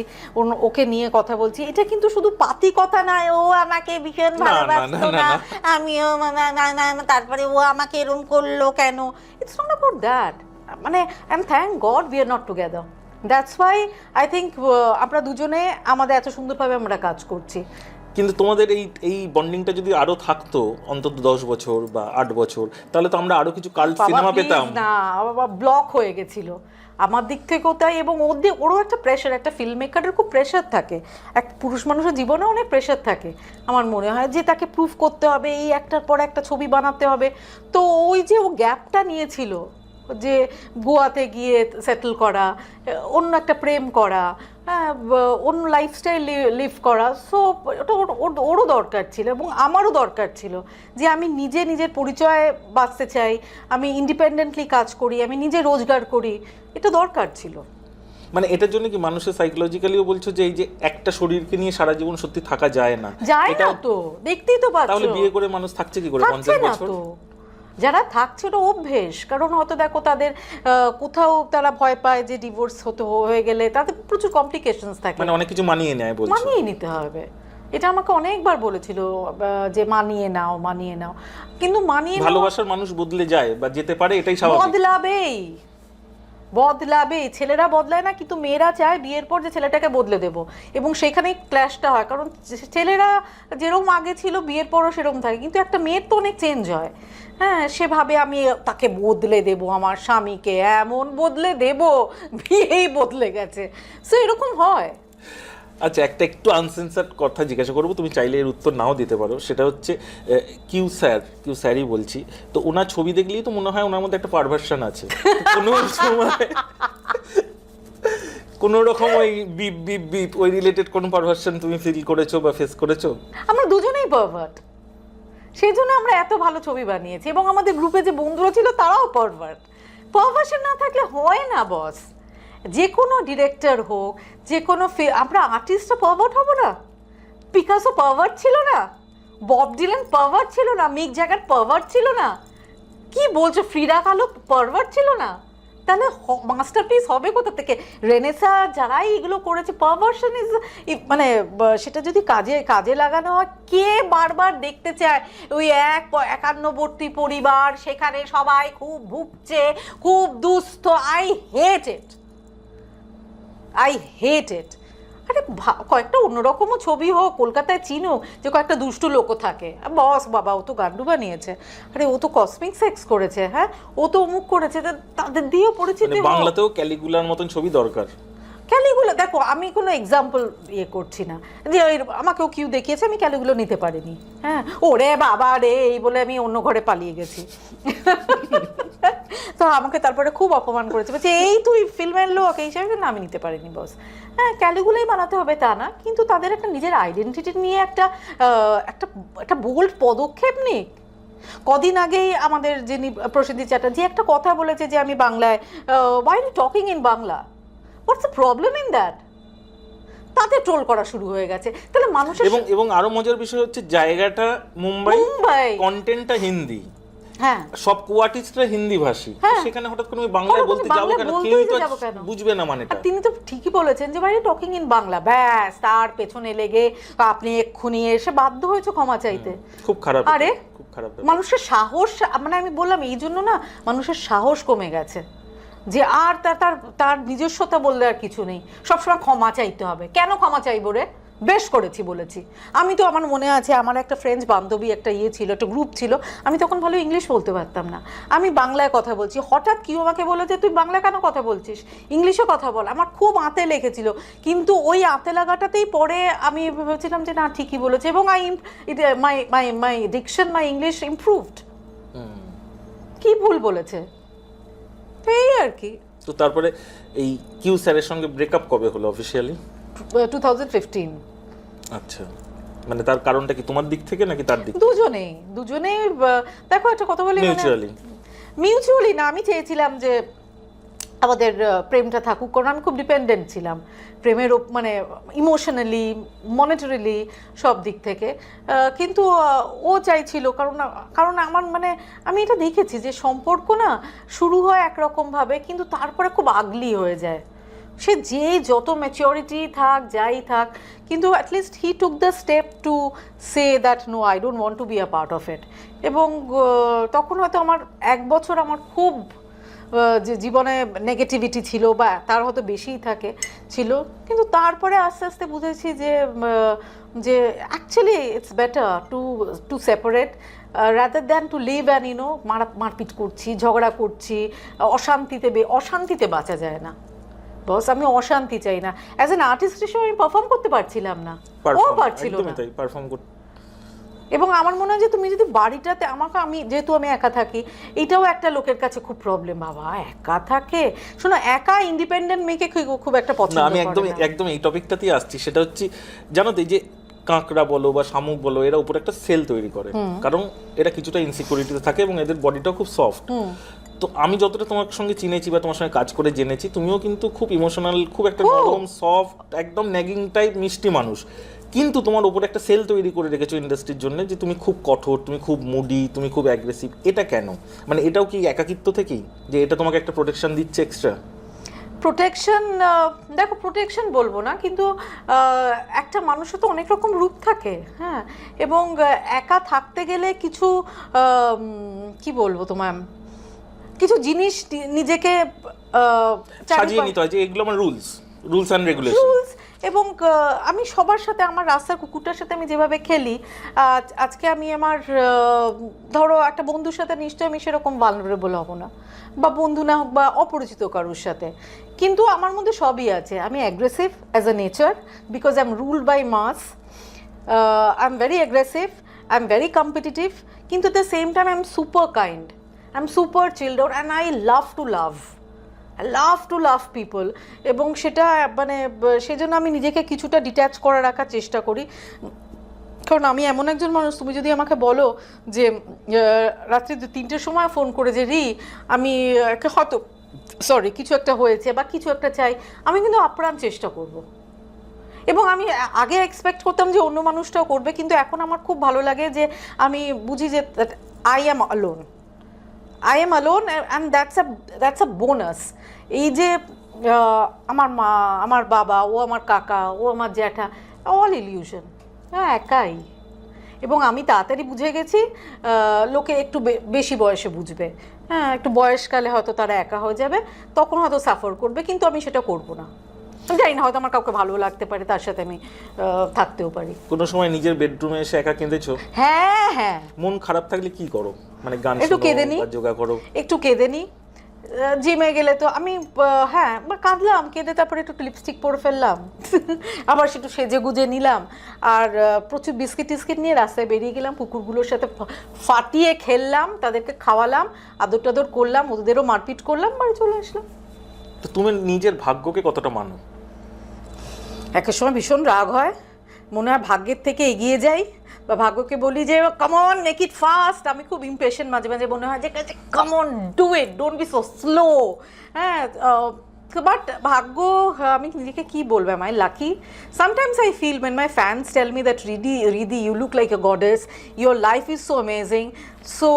ওকে নিয়ে কথা বলছি, এটা কিন্তু শুধু পাতি কথা নয়, ও আমাকে ভীষণ ভালোবাসতো না, আমিও তারপরে ও আমাকে এরকম করলো কেন, ইটস নট অ্যাবাউট দ্যাট। মানে and thank god we are not together, that's why I think আমরা দুজনে আমাদের এত সুন্দরভাবে আমরা কাজ করছি। কিন্তু তোমাদের এই বন্ডিংটা যদি আরো থাকতো অন্তত 10 বছর বা 8 বছর, তাহলে তো আমরা আরো কিছু কাল্ট সিনেমা পেতাম না। বাবা ব্লক হয়ে গেছিল আমার দিক থেকেও তাই, এবং ওরও একটা প্রেশার, একটা ফিল্ম মেকারের খুব প্রেশার থাকে, এক পুরুষ মানুষের জীবনে অনেক প্রেশার থাকে আমার মনে হয়, যে তাকে প্রুফ করতে হবে, এই একটার পর একটা ছবি বানাতে হবে। তো ওই যে ও গ্যাপটা নিয়েছিল, যে গোয়াতে গিয়ে সেটেল করা, অন্য একটা প্রেম করা, হ্যাঁ, অন্য লাইফস্টাইল লিভ করা, সো ওটা ওরও দরকার ছিল এবং আমারও দরকার ছিল যে আমি নিজের পরিচয় বাঁচতে চাই, আমি ইন্ডিপেন্ডেন্টলি কাজ করি, আমি নিজে রোজগার করি, এটা দরকার ছিল। মানে এটার জন্য কি মানুষের সাইকোলজিক্যালিও বলছো যে এই যে একটা শরীরকে নিয়ে সারা জীবন সত্যি থাকা যায় না? যায় না তো, দেখতেই তো পাচ্ছ। তাহলে বিয়ে করে মানুষ থাকছে কি করে 50 বছর? যারা থাকছে ওটা অভ্যেস, কারণ হয়তো দেখো তাদের কোথাও তারা ভয় পায় যে ডিভোর্স হয়ে গেলে তাদের প্রচুর কমপ্লিকেশনস থাকে, মানে অনেক কিছু মানিয়ে নেয়, বলছো মানিয়ে নিতে হবে। এটা আমাকে অনেকবার বলেছিল যে মানিয়ে নাও, কিন্তু ভালোবাসার মানুষ বদলে যায় বা যেতে পারে, এটাই স্বাভাবিক। বদলাবেই, ছেলেরা বদলায় না, কিন্তু মেয়েরা চায় বিয়ের পর যে ছেলেটাকে বদলে দেব, এবং সেখানেই ক্ল্যাশটা হয়, কারণ ছেলেরা যেরকম আগে ছিল বিয়ের পরও সেরকম থাকে, কিন্তু একটা মেয়ের তো অনেক চেঞ্জ হয়। হ্যাঁ, সেভাবে আমি তাকে বদলে দেব, আমার স্বামীকে এমন বদলে দেব, বিয়েই বদলে গেছে, সো এরকম হয়। আচ্ছা, একটা একটু আনসেন্সার্ড কথা জিজ্ঞাসা করবো, তুমি চাইলে এর উত্তর নাও দিতে পারো। সেটা হচ্ছে কিউ স্যারই বলছি, তো ওনার ছবি দেখলেই তো মনে হয় ওনার মধ্যে একটা পারভার্সন আছে। কোনো সময় কোনো রকম ওই বিপ ওই রিলেটেড কোনো পারভার্সন তুমি ফিল করেছো বা ফেস করেছো? আমরা দুজনেই পারভার্ট, সেই জন্য আমরা এত ভালো ছবি বানিয়েছি, এবং আমাদের গ্রুপে যে বন্ধুরা ছিল তারাও পারভার্সন না থাকলে হয় না বস। যে কোনো ডিরেক্টর হোক, যে কোনো আমরা আর্টিস্টও পারভার্ট হব না? পিকাসো পারভার্ট ছিল না? বব ডিলান পারভার্ট ছিল না? মিক জ্যাগার পারভার্ট ছিল না? কি বলছো, ফ্রিডা কালো পারভার্ট ছিল না? তাহলে মাস্টারপিস হবে কোথা থেকে? রেনেসা যারাই এগুলো করেছে, পারভার্সন ইজ মানে সেটা যদি কাজে কাজে লাগানো হয়, কে বারবার দেখতে চায় ওই একান্নবর্তী পরিবার, সেখানে সবাই খুব ভুগছে, খুব দুস্থ। আই হেট ইট। আরে কয়েকটা অন্যরকমও ছবি হোক, কলকাতায় চিনো যে কয়েকটা দুষ্টু লোকও থাকে, বস বাবা ও তো গান্ডু বানিয়েছে, আরে ও তো কসমিক সেক্স করেছে, হ্যাঁ ও তো অমুক করেছে, তাদের দিয়েও পরিচিতি হোক। বাংলাতেও ক্যালিগুলার মতন ছবি দরকার। ক্যালিগুলো দেখো, আমি কোনো এক্সাম্পল করছি না যে আমাকেও কিউ দেখিয়েছে, আমি ক্যালিগুলো নিতে পারিনি, হ্যাঁ ওরে বাবা রে এই বলে আমি অন্য ঘরে পালিয়ে গেছি। তো আমাকে তারপরে খুব অপমান করেছে, বলছে এই তুই ফিল্মের লোক, এই হিসাবে না আমি নিতে পারিনি বস। হ্যাঁ ক্যালিগুলোই বানাতে হবে তা না, কিন্তু তাদের একটা নিজের আইডেন্টিটি নিয়ে একটা একটা বোল্ড পদক্ষেপ নিক। কদিন আগেই আমাদের যিনি প্রসেনজিৎ চ্যাটার্জি একটা কথা বলেছে যে আমি বাংলায়, why are you talking in Bangla, what's the problem in that? তাতে ট্রোল করা শুরু হয়ে গেছে। তাহলে মানুষের এবং আরো মজার বিষয় হচ্ছে জায়গাটা মুম্বাই, কন্টেন্টটা হিন্দি, হ্যাঁ সব কোয়ার্টিস্টরা হিন্দি ভাষী, সেখানে হঠাৎ করে আমি বাংলায় বলতে যাবো কেন? কেউই তো বুঝবে না মানেটা। তিনি তো ঠিকই বলেছেন যে ভাই টকিং ইন বাংলা, ব্যাস তার পেছনে লেগে আপনি এক্ষুনি এসে বাধ্য হয়েছে ক্ষমা চাইতে। খুব খারাপ। আরে খুব খারাপ। মানুষের সাহস, মানে আমি বললাম এই জন্য না মানুষের সাহস কমে গেছে, যে আর তার নিজস্বতা বলতে আর কিছু নেই, সবসময় ক্ষমা চাইতে হবে। কেন ক্ষমা চাইবো রে? বেশ করেছি বলেছি। আমি তো, আমার মনে আছে আমার একটা ফ্রেঞ্চ বান্ধবী একটা ছিল, একটা গ্রুপ ছিল, আমি তখন ভালো ইংলিশ বলতে পারতাম না, আমি বাংলায় কথা বলছি, হঠাৎ কেউ আমাকে বলে যে তুই বাংলা কেন কথা বলছিস, ইংলিশে কথা বল। আমার খুব আঁতে লেগেছিল, কিন্তু ওই আঁতে লাগাটাতেই পরে আমি ভেবেছিলাম যে না ঠিকই বলেছে, এবং মাই ডিকশন, মাই ইংলিশ ইমপ্রুভড। কি ভুল বলেছে এই আর কি। তো তারপরে এই কিউ স্যারের সঙ্গে ব্রেকআপ কবে হলো অফিশিয়ালি? 2015। আচ্ছা, মানে তার কারণটা কি তোমার দিক থেকে নাকি তার দিক? দুজনেই দেখো একটা কথা বলি, মিউচুয়ালি না, আমি চেয়েছিলাম যে আমাদের প্রেমটা থাকুক, কারণ আমি খুব ডিপেন্ডেন্ট ছিলাম প্রেমের, মানে ইমোশনালি, মনিটারিলি, সব দিক থেকে। কিন্তু ও চাইছিল, কারণ আমার মানে আমি এটা দেখেছি যে সম্পর্ক না শুরু হয় একরকমভাবে, কিন্তু তারপরে খুব আগলি হয়ে যায়। সে যে যত ম্যাচিওরিটি থাক, যাই থাক, কিন্তু at least he took the step to say that no, I don't want to be a part of it. এবং তখন হয়তো আমার 1 বছর আমার খুব যে জীবনে নেগেটিভিটি ছিল, বা তার হয়তো বেশিই ছিল, কিন্তু তারপরে আস্তে আস্তে বুঝেছি যে actually it's better to separate rather than to live and মারপিট করছি, ঝগড়া করছি, অশান্তিতে বাঁচা যায় না বস। আমি অশান্তি চাই না। অ্যাজ অ্যান আর্টিস্ট হিসেবে আমি পারফর্ম করতে পারছিলাম না, ও পারছিল না। এবং আমার মনে হয় যে তুমি যদি বাড়িটাতে যেহেতু আমি একা থাকি, এটাও একটা লোকের কাছে খুব প্রবলেম, বাবা একা থাকে। শোনো, একা ইন্ডিপেন্ডেন্ট মেয়েকে খুব একটা পছন্দ না। আমি একদম এই টপিকটাতেই আসছি, সেটা হচ্ছে জানো তো, এই যে কাঁকড়া বলো বা শামুক বলো, এরা উপরে একটা সেল তৈরি করে, কারণ এরা কিছুটা ইনসিকিউরিটিতে থাকে এবং এদের বডিটাও খুব সফট। তো আমি যতটা তোমার সঙ্গে চিনেছি বা তোমার সঙ্গে কাজ করে জেনেছি, তুমিও কিন্তু খুব ইমোশনাল, খুব একটা নরম, সফট, একদম ন্যাগিং টাইপ মিষ্টি মানুষ, কিন্তু তোমার উপরে একটা সেল তৈরি করে রেখেছো ইন্ডাস্ট্রির জন্য যে তুমি খুব কঠোর, তুমি খুব মুডি, তুমি খুব অ্যাগ্রেসিভ। এটা কেন? মানে এটাও কি একাকিত্ব থেকেই, যে এটা তোমাকে একটা প্রোটেকশন দিচ্ছে এক্সট্রা? প্রোটেকশন, দেখো প্রোটেকশন বলবো না, কিন্তু একটা মানুষের তো অনেক রকম রূপ থাকে, হ্যাঁ, এবং একা থাকতে গেলে কিছু কি বলবো তোমায়, কিছু জিনিস নিজেকে সাজিয়ে নিতে হয়, যে এগুলো আমার রুলস অ্যান্ড রেগুলেশন। এবং আমি সবার সাথে, আমার রাস্তার কুকুরটার সাথে আমি যেভাবে খেলি, আজকে আমি আমার ধরো একটা বন্ধুর সাথে নিশ্চয়ই আমি সেরকম ভালনারেবল হব না, বা বন্ধু না হোক বা অপরিচিত কারোর সাথে, কিন্তু আমার মধ্যে সবই আছে। আমি aggressive as a nature, because I am ruled by mass. I am very aggressive, I am very competitive, কিন্তু at the same time I am super kind, I am super chilled out, and I love to love people. এবং সেটা মানে সেজন্য আমি নিজেকে কিছুটা detach করে রাখার চেষ্টা করি, কারণ আমি এমন একজন মানুষ, তুমি যদি আমাকে বলো যে রাত্রি 3টের সময় ফোন করে যে আমি হয়তো কিছু একটা হয়েছে বা কিছু একটা চাই, আমি কিন্তু আপ্রাণ চেষ্টা করব। এবং আমি আগে এক্সপেক্ট করতাম যে অন্য মানুষটাও করবে, কিন্তু এখন আমার খুব ভালো লাগে যে আমি বুঝি যে I am alone, I am alone and that's a bonus. এই যে আমার মা, আমার বাবা, ও আমার কাকা, ও আমার জ্যাঠা, অল ইলিউশন, হ্যাঁ একাই। এবং আমি তাড়াতাড়ি বুঝে গেছি, লোকে একটু বেশি বয়সে বুঝবে, হ্যাঁ একটু বয়সকালে হয়তো তারা একা হয়ে যাবে, তখন হয়তো সাফার করবে, কিন্তু আমি সেটা করবো না। আমি জানি না, হয়তো আমার কাউকে ভালো লাগতে পারে, তার সাথে আমি থাকতেও পারি। কোনো সময় নিজের বেডরুমে এসে একা কেঁদেছো? হ্যাঁ হ্যাঁ। মন খারাপ থাকলে কি করো? মানে গান একটু শোনো কেঁদে নিই, বা যোগা করো? একটু কেঁদে নিই। জিমে গেলে তো আমি হ্যাঁ কাঁদলাম, কেঁদে তারপরে একটু লিপস্টিক পরে ফেললাম, আবার একটু সেজে গুজে নিলাম, আর প্রচুর বিস্কিট টিস্কিট নিয়ে রাস্তায় বেরিয়ে গেলাম, কুকুরগুলোর সাথে ফাটিয়ে খেললাম, তাদেরকে খাওয়ালাম, আদর টাদর করলাম, ওদেরও মারপিট করলাম, বাড়ি চলে আসলাম। তো তুমি নিজের ভাগ্যকে কতটা মানো? একের সময় ভীষণ রাগ হয়, মনে হয় ভাগ্যের থেকে এগিয়ে যাই, বা ভাগ্যকে বলি যে come on make it fast. আমি খুব ইমপেশেন্ট, মাঝে মাঝে মনে হয় যে come on do it, don't be so slow. হ্যাঁ, বাট ভাগ্য, আমি নিজেকে কি বলবো, am I lucky? Sometimes I feel when my fans tell me that Riddhi, you look like a goddess, your life is so amazing. So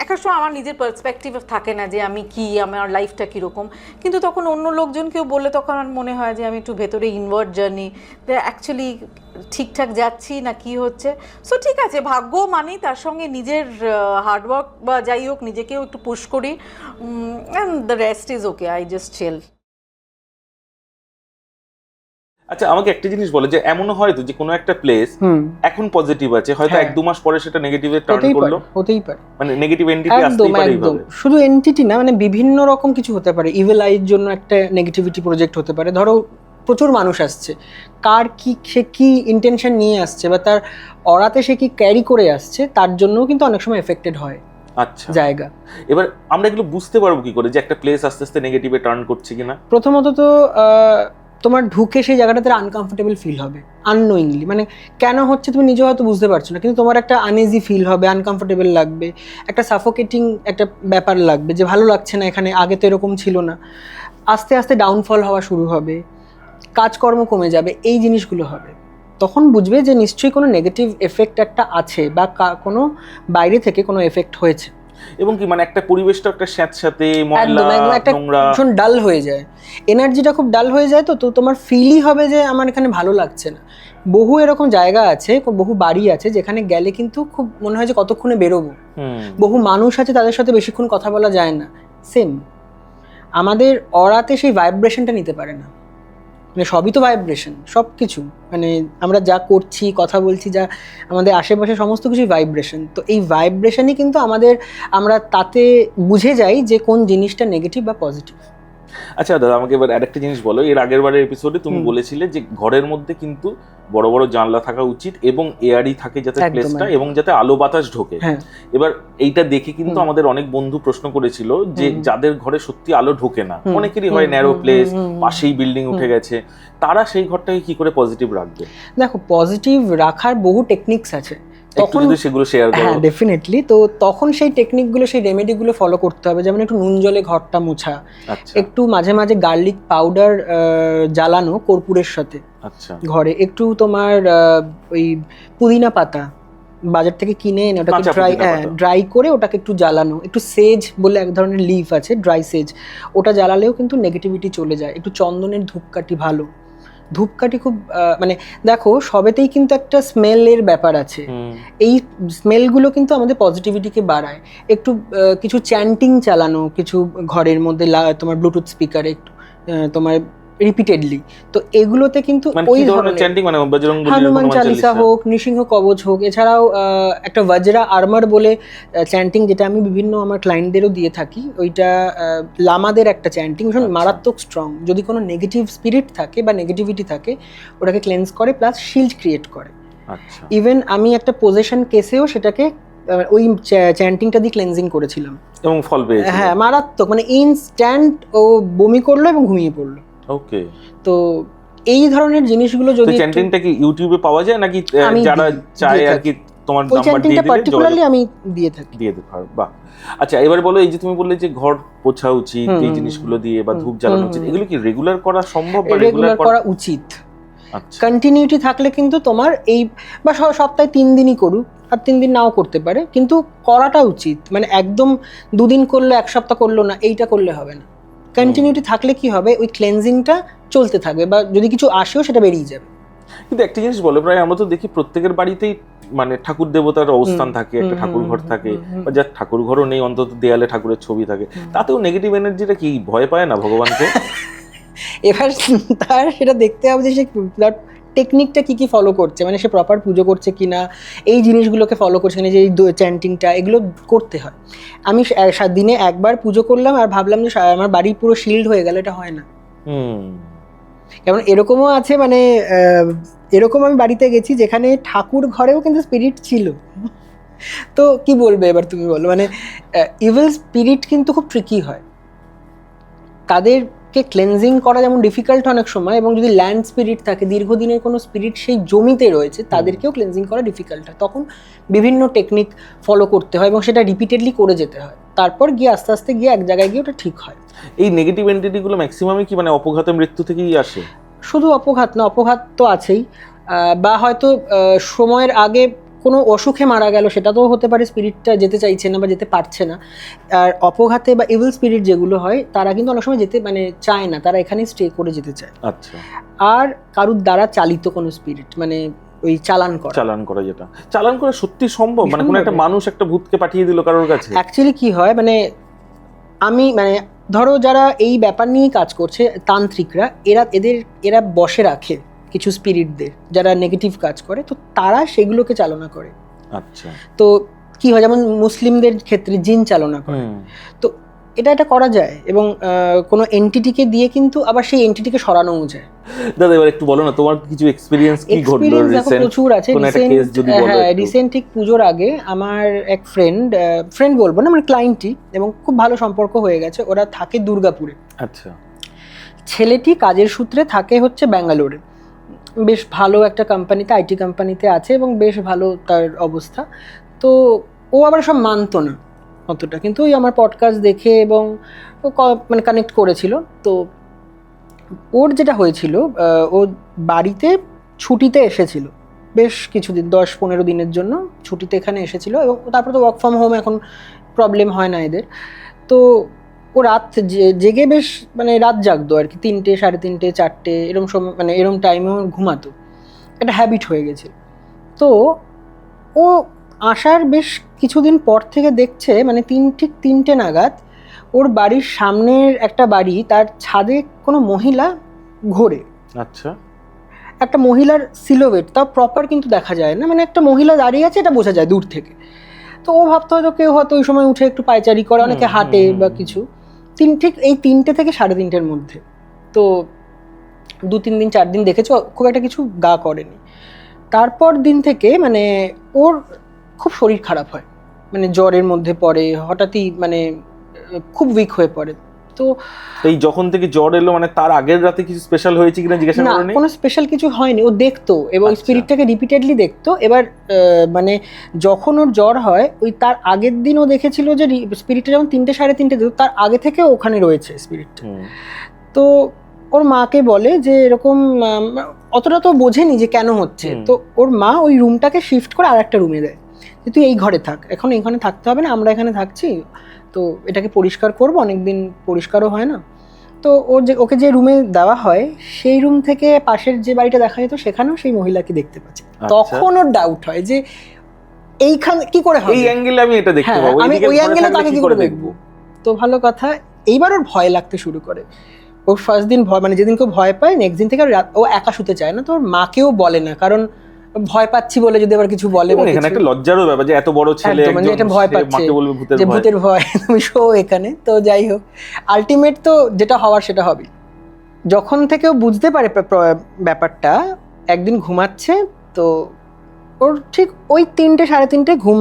একটা সময় আমার নিজের পার্সপেক্টিভ থাকে না যে আমি কি, আমার লাইফটা কীরকম, কিন্তু তখন অন্য লোকজন কেউ বললে তখন আমার মনে হয় যে আমি একটু ভেতরে ইনওয়ার্ড জার্নি, অ্যাকচুয়ালি ঠিকঠাক যাচ্ছি না কি হচ্ছে। সো ঠিক আছে, ভাগ্য মানি, তার সঙ্গে নিজের হার্ডওয়ার্ক বা যাই হোক, নিজেকেও একটু পুশ করি, and the rest is okay, I just chill. আচ্ছা, আমাকে একটা জিনিস বলে, যে এমন হয় তো যে কোনো একটা প্লেস এখন পজিটিভ আছে, হয়তো 1-2 মাস পরে সেটা নেগেটিভে টার্ন করলো? হতেই পারে, মানে নেগেটিভ এন্টিটি আসতেই পারে এইভাবে? শুধু এন্টিটি না, মানে বিভিন্ন রকম কিছু হতে পারে। ইভিল আইয়ের জন্য একটা নেগেটিভিটি প্রজেক্ট হতে পারে। ধরো প্রচুর মানুষ আসছে, কার কি, সে কি ইন্টেনশন নিয়ে আসছে বা তার অরাতে সে কি ক্যারি করে আসছে, তার জন্যও কিন্তু অনেক সময় এফেক্টেড হয় আচ্ছা জায়গা। এবার আমরা এগুলো বুঝতে পারবো কি করে যে একটা প্লেস আস্তে আস্তে নেগেটিভে টার্ন করছে কিনা? প্রথমত তো তোমার ঢুকে সেই জায়গাটাতে আনকমফোর্টেবল ফিল হবে, আননোয়িংলি। মানে কেন হচ্ছে তুমি নিজে হয়তো বুঝতে পারছো না, কিন্তু তোমার একটা আনইজি ফিল হবে, আনকমফোর্টেবল লাগবে, একটা সাফোকেটিং একটা ব্যাপার লাগবে, যে ভালো লাগছে না এখানে, আগে তো এরকম ছিল না। আস্তে আস্তে ডাউনফল হওয়া শুরু হবে, কাজকর্ম কমে যাবে, এই জিনিসগুলো হবে। তখন বুঝবে যে নিশ্চয়ই কোনো নেগেটিভ এফেক্ট একটা আছে, বা কোনো বাইরে থেকে কোনো এফেক্ট হয়েছে। এবং কি মানে একটা পরিবেশটা একটা স্যাঁতস্যাঁতে, ময়লা, নোংরা, ভীষণ ডাল হয়ে যায়, এনার্জিটা খুব ডাল হয়ে যায়। তো তোমার ফিলই হবে যে আমার এখানে ভালো লাগছে না। বহু এরকম জায়গা আছে, বহু বাড়ি আছে যেখানে গেলে কিন্তু খুব মনে হয় যে কতক্ষণে বেরোবো। বহু মানুষ আছে, তাদের সাথে বেশিক্ষণ কথা বলা যায় না। সেম আমাদের অরাতে সেই ভাইব্রেশনটা নিতে পারে না। মানে সবই তো ভাইব্রেশন, সব কিছু, মানে আমরা যা করছি, কথা বলছি, যা আমাদের আশেপাশে সমস্ত কিছুই ভাইব্রেশন। তো এই ভাইব্রেশনই কিন্তু আমরা তাতে বুঝে যাই যে কোন জিনিসটা নেগেটিভ বা পজিটিভ। আচ্ছা দাদা, আমাকে এবার আরেকটা জিনিস বলো। এর আগের বারের এপিসোডে তুমি বলেছিলে যে ঘরের মধ্যে কিন্তু বড় বড় জানলা থাকা উচিত এবং এয়ারি থাকে যাতে প্লেসটা, এবং যাতে আলো বাতাস ঢোকে। এবার এইটা দেখে কিন্তু আমাদের অনেক বন্ধু প্রশ্ন করেছিল যে যাদের ঘরে সত্যি আলো ঢোকে না, অনেকেরই হয় ন্যারো প্লেস, পাশেই বিল্ডিং উঠে গেছে, তারা সেই ঘরটাকে কি করে পজিটিভ রাখবে? দেখো, পজিটিভ রাখার বহু টেকনিক্স আছে, তখন যদি সেগুলো শেয়ার করো। হ্যাঁ ডেফিনেটলি। তো তখন সেই টেকনিকগুলো, সেই রেমেডিগুলো ফলো করতে হবে। যেমন একটু নুন জলে ঘরটা মোছা, একটু মাঝে মাঝে গার্লিক পাউডার জ্বালানো কর্পূরের সাথে ঘরে, একটু তোমার ওই পুদিনা পাতা বাজার থেকে কিনে এনে ওটাকে ড্রাই করে ওটাকে একটু জ্বালানো, একটু সেজ বলে এক ধরনের লিফ আছে, ড্রাই সেজ, ওটা জ্বালালেও কিন্তু নেগেটিভিটি চলে যায়। একটু চন্দনের ধূপকাঠি, ভালো ধূপকাঠি খুব, মানে দেখো সবেতেই কিন্তু একটা স্মেলের ব্যাপার আছে, এই স্মেলগুলো কিন্তু আমাদের পজিটিভিটিকে বাড়ায়। একটু কিছু চ্যান্টিং চালানো কিছু ঘরের মধ্যে, তোমার ব্লুটুথ স্পিকারে একটু তোমার রিপিটেডলি, তো এগুলোতে কিন্তু ওই ধরনের চ্যান্টিং, মানে হনুমান চালিসা হোক, নৃসিংহ কবচ হোক, এছাড়াও একটা বজ্রা আর্মার বলে চ্যান্টিং, যেটা আমি বিভিন্ন আমার ক্লায়েন্টদেরও দিয়ে থাকি। ওইটা লামাদের একটা চ্যান্টিং, ভীষণ মারাত্মক স্ট্রং। যদি কোনো নেগেটিভ স্পিরিট থাকে বা নেগেটিভিটি থাকে, ওটাকে ক্লেন্স করে, প্লাস শিল্ড ক্রিয়েট করে। ইভেন আমি একটা পজেশন কেসেও সেটাকে ওই চ্যান্টিংটা দিয়ে ক্লেন্সিং করেছিলাম এবং ফল পেয়েছি। হ্যাঁ, মারাত্মক, মানে ইনস্ট্যান্ট ও বমি করলো এবং ঘুমিয়ে পড়লো। ওকে, তো এই ধরনের জিনিসগুলো যদি চ্যান্টিংটা কি ইউটিউবে পাওয়া যায় নাকি যারা চায় আর কি তোমার নাম্বার দিয়ে দিলে? পার্টিকুলারলি আমি দিয়ে থাকি। বাহ। আচ্ছা, এবার বলো, এই যে তুমি বললে যে ঘর পোছা উচিত এই জিনিসগুলো দিয়ে, বা ধূপ জ্বালানো উচিত, এগুলো কি রেগুলার করা সম্ভব বা রেগুলার করা উচিত? আচ্ছা। কন্টিনিউটি থাকলে কিন্তু তোমার এই বা সপ্তাহে 3 দিনই করুক, আর 3 দিন নাও করতে পারে, কিন্তু করাটা উচিত। মানে একদম 2 দিন করলো, 1 সপ্তাহ করলো না, এইটা করলে হবে না। কন্টিনিউটি থাকলে কি হবে, ওই ক্লেনজিংটা চলতে থাকবে, বা যদি কিছু আসেও সেটা বেরিয়ে যাবে। কিন্তু একটা জিনিস বলো, প্রায় আমরা তো দেখি প্রত্যেকের বাড়িতেই মানে ঠাকুর দেবতার অবস্থান থাকে, একটা ঠাকুর ঘর থাকে, বা যার ঠাকুর ঘরও নেই অন্তত দেয়ালে ঠাকুরের ছবি থাকে, তাতেও নেগেটিভ এনার্জিটা কি ভয় পায় না ভগবানকে? এবার তার সেটা দেখতে হবে যে সে টেকনিকটা কি কি ফলো করছে, মানে সে প্রপার পুজো করছে কিনা, এই জিনিসগুলোকে ফলো করছে কিনা, যে এই চ্যান্টিংটা এগুলো করতে হয়। আমি দিনে একবার পুজো করলাম আর ভাবলাম যে আমার বাড়ি পুরো শিল্ড হয়ে গেল, এটা হয় না। যেমন এরকমও আছে, মানে এরকম আমি বাড়িতে গেছি যেখানে ঠাকুর ঘরেও কিন্তু স্পিরিট ছিল। তো কি বলবে এবার তুমি বলো, মানে ইভিল স্পিরিট কিন্তু খুব ট্রিকি হয়, তাদেরকে ক্লেনজিং করা যেমন ডিফিকাল্ট অনেক সময়, এবং যদি ল্যান্ড স্পিরিট থাকে, দীর্ঘদিনের কোনো স্পিরিট সেই জমিতে রয়েছে, তাদেরকেও ক্লেনজিং করা ডিফিকাল্ট হয়। তখন বিভিন্ন টেকনিক ফলো করতে হয় এবং সেটা রিপিটেডলি করে যেতে হয়, তারপর গিয়ে আস্তে আস্তে গিয়ে এক জায়গায় গিয়ে ওটা ঠিক হয়। এই নেগেটিভ এন্টিটিগুলো ম্যাক্সিমামই কি মানে অপঘাতে মৃত্যু থেকেই আসে? শুধু অপঘাত না, অপঘাত তো আছেই, বা হয়তো সময়ের আগে কোনো অসুখে মারা গেল, সেটাতেও হতে পারে, স্পিরিটটা যেতে চাইছে না বা যেতে পারছে না। আর অপঘাতে বা ইভিল স্পিরিট যেগুলো হয়, তারা কিন্তু অনেক সময় যেতে মানে চায় না, তারা এখানেই স্টে করে যেতে চায়। আচ্ছা। আর কারুর দ্বারা চালিত কোনো স্পিরিট, মানে ওই চালান করা, যেটা চালান করা সত্যি সম্ভব? মানে কোনো একটা মানুষ একটা ভূতকে পাঠিয়ে দিল কারোর কাছে? অ্যাকচুয়ালি কি হয়, মানে আমি মানে ধরো যারা এই ব্যাপার নিয়ে কাজ করছে, তান্ত্রিকরা, এরা বসে রাখে কিছু স্পিরিটদের যারা নেগেটিভ কাজ করে, তো তারা সেগুলোকে চালনা করে। আচ্ছা। তো কি হয়, যেমন মুসলিমদের ক্ষেত্রে জিন চালনা করে, তো এটা করা যায়, এবং কোনো এন্টিটিকে দিয়ে কিন্তু আবার সেই এন্টিটিকে সরানোও যায়। দাদা এবার একটু বলো না, তোমার কিছু এক্সপেরিয়েন্স কি ঘটলো রিসেন্ট? প্রচুর আছে। রিসেন্ট ঠিক পুজোর আগে আমার এক ফ্রেন্ড বলবো না, মানে ক্লায়েন্টই, এবং খুব ভালো সম্পর্ক হয়ে গেছে, ওরা থাকে দুর্গাপুরে। আচ্ছা। ছেলেটি কাজের সূত্রে থাকে হচ্ছে ব্যাঙ্গালোরে, বেশ ভালো একটা কোম্পানিতে, আইটি কোম্পানিতে আছে, এবং বেশ ভালো তার অবস্থা। তো ও আবার সব মানতো না অতটা, কিন্তু ওই আমার পডকাস্ট দেখে এবং মানে কানেক্ট করেছিল। তো ওর যেটা হয়েছিল, ও বাড়িতে ছুটিতে এসেছিল বেশ কিছুদিন, 10-15 দিনের জন্য ছুটিতে এখানে এসেছিল, এবং তারপরে তো ওয়ার্ক ফ্রম হোম, এখন প্রবলেম হয় না এদের। তো ও রাত জেগে বেশ মানে রাত জাগতো আর কি, 3টে, 3:30, 4টে এরম সময়, মানে এরম টাইমে ঘুমাতো, একটা হ্যাবিট হয়ে গেছে। তো ও আসার বেশ কিছুদিন পর থেকে দেখছে, মানে ঠিক 3টে নাগাদ ওর বাড়ির সামনের একটা বাড়ি, তার ছাদে কোনো মহিলা ঘোরে। আচ্ছা। একটা মহিলার সিলোভেট, তাও প্রপার কিন্তু দেখা যায় না, মানে একটা মহিলা দাঁড়িয়ে আছে, এটা বোঝা যায় দূর থেকে। তো ও ভাবতে হয়তো কেউ হয়তো ওই সময় উঠে একটু পায়চারি করে, অনেকে হাঁটে বা কিছু। ঠিক এই 3টে থেকে 3:30-এর মধ্যে। তো 2-3 দিন 4 দিন দেখেছো, খুব একটা কিছু গা করেনি। তারপর দিন থেকে মানে ওর খুব শরীর খারাপ হয়, মানে জ্বরের মধ্যে পড়ে, হঠাৎই মানে খুব উইক হয়ে পড়ে। তো এই যখন থেকে জ্বর এলো, মানে তার আগের রাতে কিছু স্পেশাল হয়েছে কিনা জিজ্ঞাসা করেনি? না, কোনো স্পেশাল কিছু হয়নি, ও দেখতো এবং স্পিরিটটাকে রিপিটেডলি দেখতো। এবার মানে যখন ওর জ্বর হয়, ওই তার আগের দিন ও দেখেছিল যে স্পিরিটটা যখন 3টে 3:30 দিত, তার আগে থেকে ওখানে রয়েছে স্পিরিটটা। তো ওর মাকে বলে যে এরকম, অতটা তো বোঝেনি যে কেন হচ্ছে। তো ওর মা ওই রুমটাকে শিফট করে আর একটা রুমে দেয়, যে তুই এই ঘরে থাক, এখন এইখানে থাকতে হবে না, আমরা এখানে থাকছি, তো এটাকে পরিষ্কার করবো, অনেকদিন পরিষ্কারও হয় না। তো ওকে যে রুমে দেওয়া হয়, সেই রুম থেকে পাশের যে বাড়িটা দেখা যেত, সেখানেও সেই মহিলাকে দেখতে পাচ্ছে। তখন ওর ডাউট হয় যে এইখানে কি করে হবে, এই অ্যাঙ্গেলে আমি এটা দেখতে পাবো, আমি ওই অ্যাঙ্গেলে তাকে কি করে দেখবো। তো ভালো কথা, এইবার ওর ভয় লাগতে শুরু করে। ওর ফার্স্ট দিন ভয়, মানে যেদিন কেউ ভয় পায়, নেক্সট দিন থেকে ও একা শুতে চায় না, তো ওর মাকেও বলে না, কারণ ভয় পাচ্ছি বলে যদি আবার কিছু বলে, এখানে একটা লজ্জারও ব্যাপার যে এত বড় ছেলে মানে এটা ভয় পাচ্ছে, যে ভূতের ভয়, তুমি শো এখানে। তো যাই হোক, আলটিমেট তো যেটা হওয়ার সেটা হবে। যখন থেকে ও বুঝতে পারে ব্যাপারটা, একদিন ঘুমাচ্ছে, তো ওর ঠিক ওই 3টে 3:30 ঘুম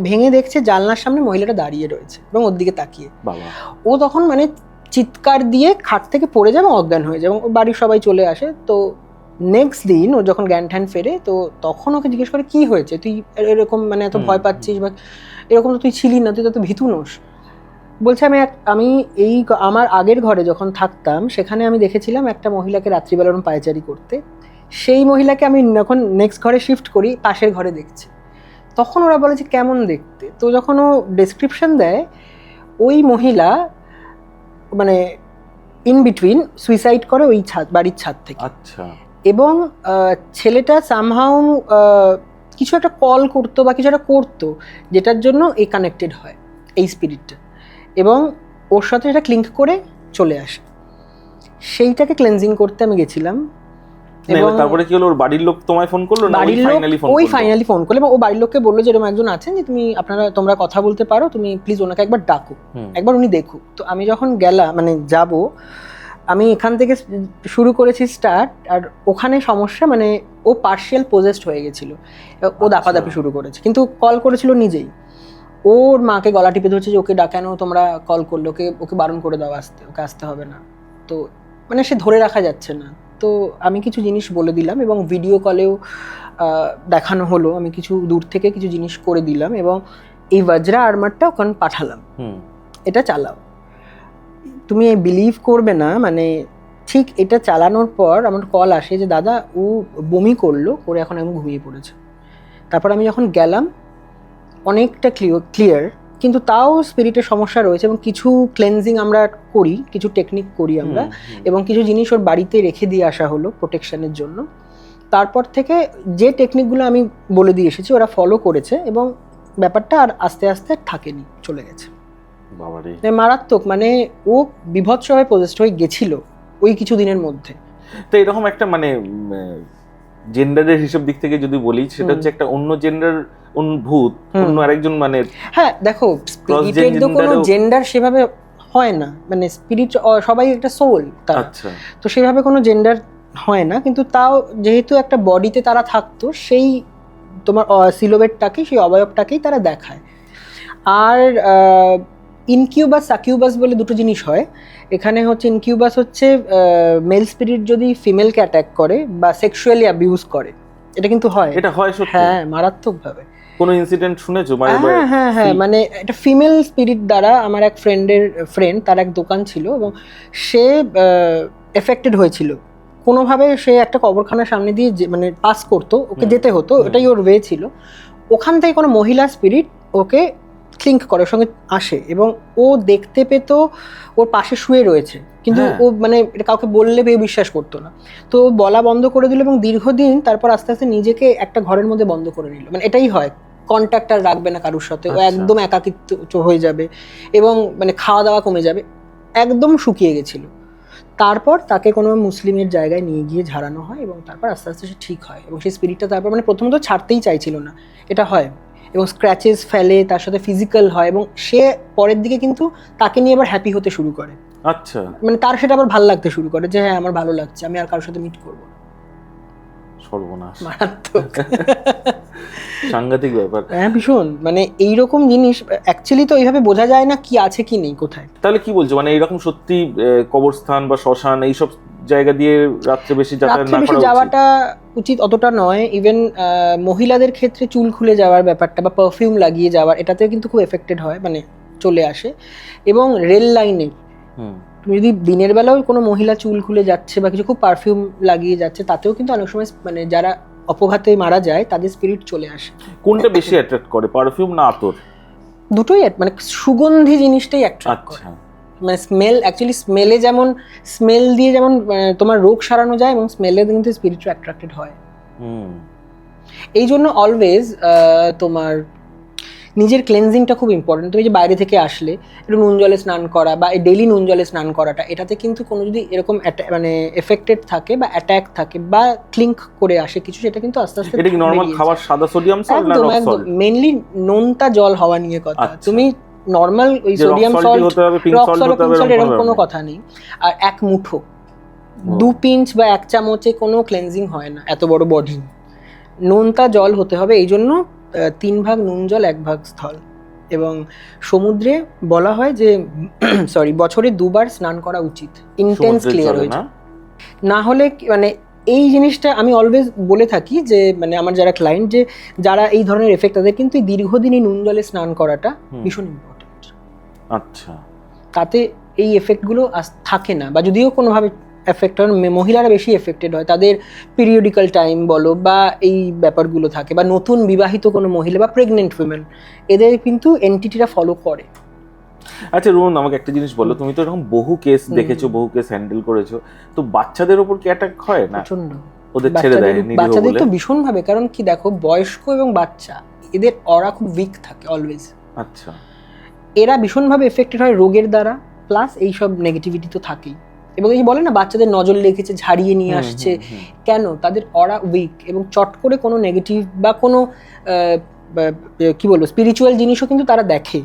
ভেঙে দেখছে জানলার সামনে মহিলাটা দাঁড়িয়ে রয়েছে এবং ওর দিকে তাকিয়ে। ও তখন মানে চিৎকার দিয়ে খাট থেকে পড়ে যায় এবং অজ্ঞান হয়ে যায়, এবং বাড়ির সবাই চলে আসে। তো নেক্সট দিন ও যখন জ্ঞান ঠ্যান ফেরে, তো তখন ওকে জিজ্ঞেস করে কি হয়েছে, তুই এরকম মানে এত ভয় পাচ্ছিস, বা এরকম তো তুই ছিলি না, তুই তো ভীতু নোস। বলছে আমি আমার আগের ঘরে যখন থাকতাম, সেখানে আমি দেখেছিলাম একটা মহিলাকে রাত্রিবেলা পায়চারি করতে, সেই মহিলাকে আমি যখন নেক্সট ঘরে শিফট করি, পাশের ঘরে দেখছি, তখন ওরা বলে যে কেমন দেখতে। তো যখন ও ডেসক্রিপশন দেয়, ওই মহিলা মানে ইন বিটুইন সুইসাইড করে ওই বাড়ির ছাদ থেকে। আচ্ছা। এবং ছেলেটা সামহাউ কিছু একটা কল করতো বা কিছু একটা করতো, যেটার জন্য এই কানেক্টেড হয় এই স্পিরিটটা, এবং ওর সাথে এটা ক্লিঙ্ক করে চলে আসে। সেইটাকে ক্লেনজিং করতে আমি গেছিলাম। এবং তারপরে কি হলো, ওর বাড়ির লোক তোমায় ফোন করলো না বাড়ির লোক ফাইনালি ফোন করলো, এবং ও বাড়ির লোককে বললো যে এরকম একজন আছেন, যে তোমরা কথা বলতে পারো, তুমি প্লিজ ওনাকে একবার ডাকো, একবার উনি দেখুক। তো আমি যখন গেলাম, মানে যাব, আমি এখান থেকে শুরু করেছি স্টার্ট, আর ওখানে সমস্যা, মানে ও পার্শিয়াল পজেসড হয়ে গেছিল, ও দাপাদাপি শুরু করেছে, কিন্তু কল করেছিল নিজেই। ওর মাকে গলা টিপে ধরছে যে ওকে ডাকানো, তোমরা কল করলো, ওকে বারণ করে দাও আসতে, ওকে আসতে হবে না। তো মানে সে ধরে রাখা যাচ্ছে না। তো আমি কিছু জিনিস বলে দিলাম, এবং ভিডিও কলেও দেখানো হলো, আমি কিছু দূর থেকে কিছু জিনিস করে দিলাম, এবং এই বজ্রা আর্মারটা ওখানে পাঠালাম, এটা চালাও। তুমি বিলিভ করবে না, মানে ঠিক এটা চালানোর পর আমার কল আসে যে দাদা ও বমি করলো, করে এখন আমি ঘুমিয়ে পড়েছে। তারপর আমি যখন গেলাম, অনেকটা ক্লিয়ার, কিন্তু তাও স্পিরিটের সমস্যা রয়েছে, এবং কিছু ক্লেনজিং আমরা করি, কিছু টেকনিক করি আমরা, এবং কিছু জিনিস ওর বাড়িতে রেখে দিয়ে আসা হলো প্রোটেকশনের জন্য। তারপর থেকে যে টেকনিকগুলো আমি বলে দিয়ে এসেছি ওরা ফলো করেছে, এবং ব্যাপারটা আর আস্তে আস্তে থাকেনি, চলে গেছে। বাবারে, মারাত্মক, মানে ও বিভৎসভাবে পজেসড হয়ে গেছিল ওই কিছু দিনের মধ্যে। তো এরকম একটা মানে জেন্ডারের হিসাব দিক থেকে যদি বলি, সেটা হচ্ছে একটা অন্য জেন্ডার ভূত অন্য আরেকজন, মানে হ্যাঁ দেখো, স্পিরিটের তো কোনো জেন্ডার সেভাবে হয় না, মানে স্পিরিট সবাই একটা সোল তারা, তো সেভাবে কোনো জেন্ডার হয় না, কিন্তু তাও যেহেতু একটা বডিতে তারা থাকতো, সেই তোমার সিলোবেটটাকে, সেই অবয়বটাকেই তারা দেখায়। আর ইনকিউবাস সাকিউবাস বলে দুটো জিনিস হয় এখানে। হচ্ছে ইনকিউবাস হচ্ছে মেল স্পিরিট যদি ফিমেলকে অ্যাটাক করে বা সেক্সুয়ালি অ্যাবিউজ করে, এটা কিন্তু হয়, এটা হয় সত্যি? হ্যাঁ, মারাত্মকভাবে। কোনো ইনসিডেন্ট শুনেছো? হ্যাঁ, মানে এটা ফিমেল স্পিরিট দ্বারা, আমার এক ফ্রেন্ড, তার এক দোকান ছিল, এবং সে এফেক্টেড হয়েছিল কোনোভাবে। সে একটা কবরখানার সামনে দিয়ে মানে পাস করতো, ওকে যেতে হতো, এটাই ওর ওয়ে ছিল। ওখান থেকে কোনো মহিলা স্পিরিট ওকে ক্লিঙ্ক করে, ওর সঙ্গে আসে, এবং ও দেখতে পেত ওর পাশে শুয়ে রয়েছে, কিন্তু ও মানে এটা কাউকে বললে বিশ্বাস করতো না। তো বলা বন্ধ করে দিল, এবং দীর্ঘদিন তারপর আস্তে আস্তে নিজেকে একটা ঘরের মধ্যে বন্ধ করে নিল। মানে এটাই হয়, কন্ট্যাক্ট আর রাখবে না কারোর সাথে, ও একদম একাকিত্ব হয়ে যাবে, এবং মানে খাওয়া দাওয়া কমে যাবে, একদম শুকিয়ে গেছিল। তারপর তাকে কোনো মুসলিমের জায়গায় নিয়ে গিয়ে ঝাড়ানো হয়, এবং তারপর আস্তে আস্তে সে ঠিক হয়, এবং সেই স্পিরিটটা তারপর মানে প্রথমত ছাড়তেই চাইছিল না, এটা হয়, এবং স্ক্র্যাচেস ফেলে, তার সাথে ফিজিক্যাল হয়, এবং সে পরের দিকে কিন্তু তাকে নিয়ে আবার হ্যাপি হতে শুরু করে। আচ্ছা, মানে তার সেটা আবার ভালো লাগতে শুরু করে, যে হ্যাঁ আমার ভালো লাগছে, আমি আর কারোর সাথে মিট করবো না। সর্বনাশ, মারাত্মক, সাংঘাতিক ব্যাপার। হ্যাঁ ভীষণ, মানে এইরকম জিনিস অ্যাকচুয়ালি তো এইভাবে বোঝা যায় না কি আছে কি নেই কোথায়। তাহলে কি বলছো, মানে এইরকম সত্যি কবরস্থান বা শ্মশান এইসব জায়গা দিয়ে রাত্রে বেশি যাওয়াটা উচিত অতটা নয়। ইভেন মহিলাদের ক্ষেত্রে চুল খুলে যাওয়ার ব্যাপারটা বা পারফিউম লাগিয়ে যাওয়ার, এটাতে কিন্তু খুব এফেক্টেড হয়, মানে চলে আসে। এবং রেল লাইনে তুমি যদি দিনের বেলাও কোনো মহিলা চুল খুলে যাচ্ছে বা কিছু খুব পারফিউম লাগিয়ে যাচ্ছে, তাতেও কিন্তু অনেক সময় মানে যারা অপঘাতে মারা যায় তাদের স্পিরিট চলে আসে। কোনটা বেশি অ্যাট্রাক্ট করে, পারফিউম না আতর? দুটোই, মানে সুগন্ধি জিনিসটাই অ্যাট্রাক্ট করে। মানে স্মেল, অ্যাকচুয়ালি স্মেলে যেমন স্মেল দিয়ে যেমন তোমার রোগ সারানো যায়, এবং স্মেলে কিন্তু স্পিরিট অ্যাট্রাক্টেড হয়। এই জন্য অলওয়েজ তোমার নিজের ক্লেনজিংটা খুব ইম্পর্টেন্ট। তুমি যে বাইরে থেকে আসলে একটু নুন জলে স্নান করা বা এই ডেইলি নুন জলে স্নান করাটা, এটাতে কিন্তু কোনো যদি এরকম মানে এফেক্টেড থাকে বা অ্যাটাক থাকে বা ক্লিঙ্ক করে আসে কিছু, সেটা কিন্তু আস্তে আস্তে এটা কি নরমাল খাবার সাদা সোডিয়াম সল্ট না রক সল্ট? মেইনলি নোনতা জল হওয়া নিয়ে কথা। তুমি নরমাল ওই সোডিয়াম সল্ট, রক সল্ট এরকম কোনো কথা নেই। আর এক মুঠো 2 পিঞ্চ বা 1 চামচে কোনো ক্লেনজিং হয় না, এত বড় বডি। নোনতা জল হতে হবে, এই জন্য 3 ভাগ নুন জল 1 ভাগ স্থল। এবং সমুদ্রে বলা হয় যে সরি, বছরে 2 বার স্নান করা উচিত, ইন্টেন্স ক্লিয়ার হয়ে যায়। না হলে মানে এই জিনিসটা আমি অলওয়েজ বলে থাকি যে মানে আমার যারা ক্লায়েন্ট, যে যারা এই ধরনের এফেক্ট, তাদের কিন্তু দীর্ঘদিনই নুন জলে স্নান করাটা ভীষণ ইম্পর্টেন্ট। আচ্ছা, তাতে এই এফেক্টগুলো থাকে না, বা যদিও কোনোভাবে এফেক্ট হয়, মহিলারা বেশি এফেক্টেড হয়, তাদের পিরিয়ডিক্যাল টাইম বলো বা এই ব্যাপারগুলো থাকে, বা নতুন বিবাহিত কোনো মহিলা বা প্রেগনেন্ট উইমেন, এদের কিন্তু এনটিটিরা ফলো করে। আচ্ছা রোহন, আমাকে একটা জিনিস বলো, তুমি তো এরকম বহু কেস দেখেছো, বহু কেস হ্যান্ডেল করেছো, তো বাচ্চাদের ওপর কি অ্যাটাক হয় না? প্রচন্ড। ওদের ছেড়ে দেয় নিরীহ বাচ্চাদের বলে? তো ভীষণ ভাবে, কারণ কি দেখো, বয়স্ক এবং বাচ্চা এদের অরা খুব উইক থাকে অলওয়েজ। আচ্ছা। এরা ভীষণভাবে এফেক্টেড হয় রোগের দ্বারা, প্লাস এইসব নেগেটিভিটি তো থাকেই। এবং এই বলে না, বাচ্চাদের নজর লেগেছে, ঝাড়িয়ে নিয়ে আসছে, কেন? তাদের অরা উইক, এবং চট করে কোনো নেগেটিভ বা কোনো কি বলবো স্পিরিচুয়াল জিনিসও কিন্তু তারা দেখে।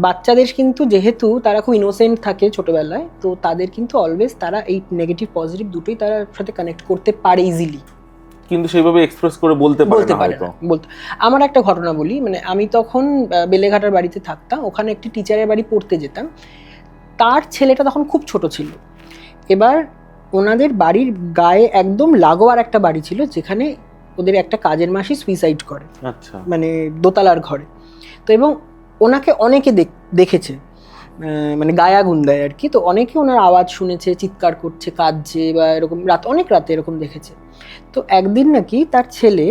বাচ্চাদের কিন্তু যেহেতু তারা খুব ইনোসেন্ট থাকে ছোটবেলায়, তো তাদের কিন্তু অলওয়েজ তারা এই নেগেটিভ পজিটিভ দুটোই তার সাথে কানেক্ট করতে পারে ইজিলি, কিন্তু সেইভাবে এক্সপ্রেস করে বলতে পারে না। বলতে আমার একটা ঘটনা বলি, মানে আমি তখন বেলেঘাটার বাড়িতে থাকতাম, ওখানে একটি টিচারের বাড়ি পড়তে যেতাম। তার ছেলেটা তখন খুব ছোট ছিল। এবার ওনাদের বাড়ির গায়ে একদম লাগোয়ার একটা বাড়ি ছিল, যেখানে ওদের একটা কাজের মাসি সুইসাইড করে, আচ্ছা, মানে দোতলার ঘরে। তো এবং ওনাকে অনেকে দেখেছে, মানে গায়ে আগুন দেয় আর কি, তো অনেকে ওনার আওয়াজ শুনেছে, চিৎকার করছে, কাঁদছে, বা এরকম অনেক রাতে এরকম দেখেছে। তো একদিন নাকি তার ছেলে,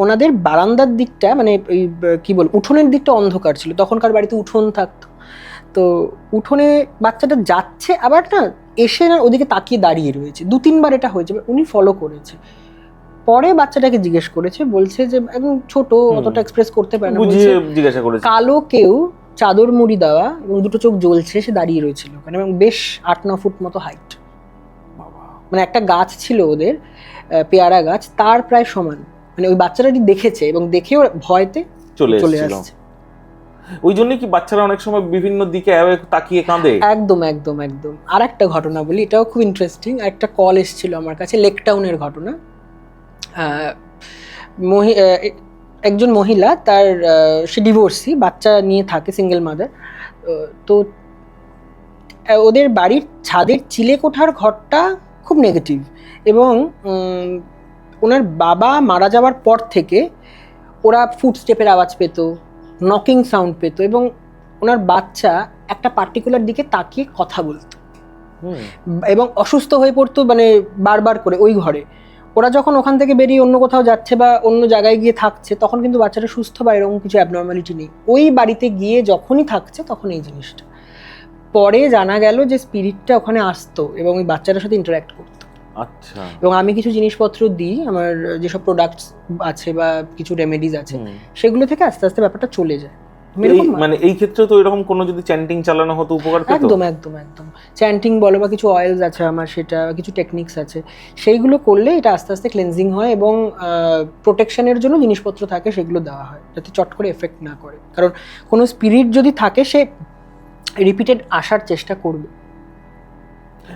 ওনাদের বারান্দার দিকটা, মানে ওই কি বল, উঠোনের দিকটা অন্ধকার ছিল, তখনকার বাড়িতে উঠোন থাকতো, তো উঠোনে বাচ্চাটা যাচ্ছে, আবার না এসে না ওদিকে তাকিয়ে দাঁড়িয়ে রয়েছে। 2-3 বার এটা হয়েছে, উনি ফলো করেছে। পরে বাচ্চাটাকে জিজ্ঞেস করেছে, বলছে যে একদম ছোট, অতটা এক্সপ্রেস করতে পারে না, বুঝিয়ে জিজ্ঞাসা করেছে। কালো কেউ চাদর মুড়ি দেওয়া এবং দুটো চোখ জ্বলছে, সে দাঁড়িয়ে রয়েছিল ওখানে, এবং বেশ 8-9 ফুট মতো হাইট। মানে একটা গাছ ছিল ওদের, পেয়ারা গাছ, তার প্রায় সমান। মানে ওই বাচ্চাটাটি দেখেছে এবং দেখে ওর ভয়তে চলে আসছে। ওই জন্য কি বাচ্চারা অনেক সময় বিভিন্ন দিকে তাকিয়ে কাঁদে? একদম একদম একদম। আর একটা ঘটনা বলি, এটাও খুব ইন্টারেস্টিং। একটা কল এসেছিল আমার কাছে, লেকটাউনের ঘটনা। একজন মহিলা, তার সে ডিভোর্সি, বাচ্চা নিয়ে থাকে, সিঙ্গেল মাদার। তো ওদের বাড়ির ছাদের চিলেকোঠার ঘরটা খুব নেগেটিভ, এবং ওনার বাবা মারা যাওয়ার পর থেকে ওরা ফুটস্টেপের আওয়াজ পেত, নকিং সাউন্ড পেত, এবং ওনার বাচ্চা একটা পার্টিকুলার দিকে তাকিয়ে কথা বলতো এবং অসুস্থ হয়ে পড়তো, মানে বারবার করে ওই ঘরে। ওরা যখন ওখান থেকে বেরিয়ে অন্য কোথাও যাচ্ছে বা অন্য জায়গায় গিয়ে থাকছে, তখন কিন্তু বাচ্চাটা সুস্থ বা এরকম কিছু অ্যাবনর্মালিটি নেই। ওই বাড়িতে গিয়ে যখনই থাকছে তখন এই জিনিসটা। পরে জানা গেল যে স্পিরিটটা ওখানে আসতো এবং ওই বাচ্চাটার সাথে ইন্টারঅ্যাক্ট করতো। আচ্ছা। এবং আমি কিছু জিনিসপত্র দিই, আমার যেসব প্রোডাক্টস আছে বা কিছু রেমেডিজ আছে, সেগুলো থেকে আস্তে আস্তে ব্যাপারটা চলে যায়। মানে এই ক্ষেত্রে তো এরকম কোনো যদি চ্যান্টিং চালানো হতো উপকার পেত? একদম একদম একদম। চ্যান্টিং বলো বা কিছু অয়েলস আছে আমার, সেটা কিছু টেকনিক্স আছে, সেইগুলো করলে এটা আস্তে আস্তে ক্লেনজিং হয়, এবং প্রোটেকশনের জন্য জিনিসপত্র থাকে, সেগুলো দেওয়া হয় যাতে চট করে এফেক্ট না করে। কারণ কোনো স্পিরিট যদি থাকে, সে রিপিটেড আসার চেষ্টা করবে।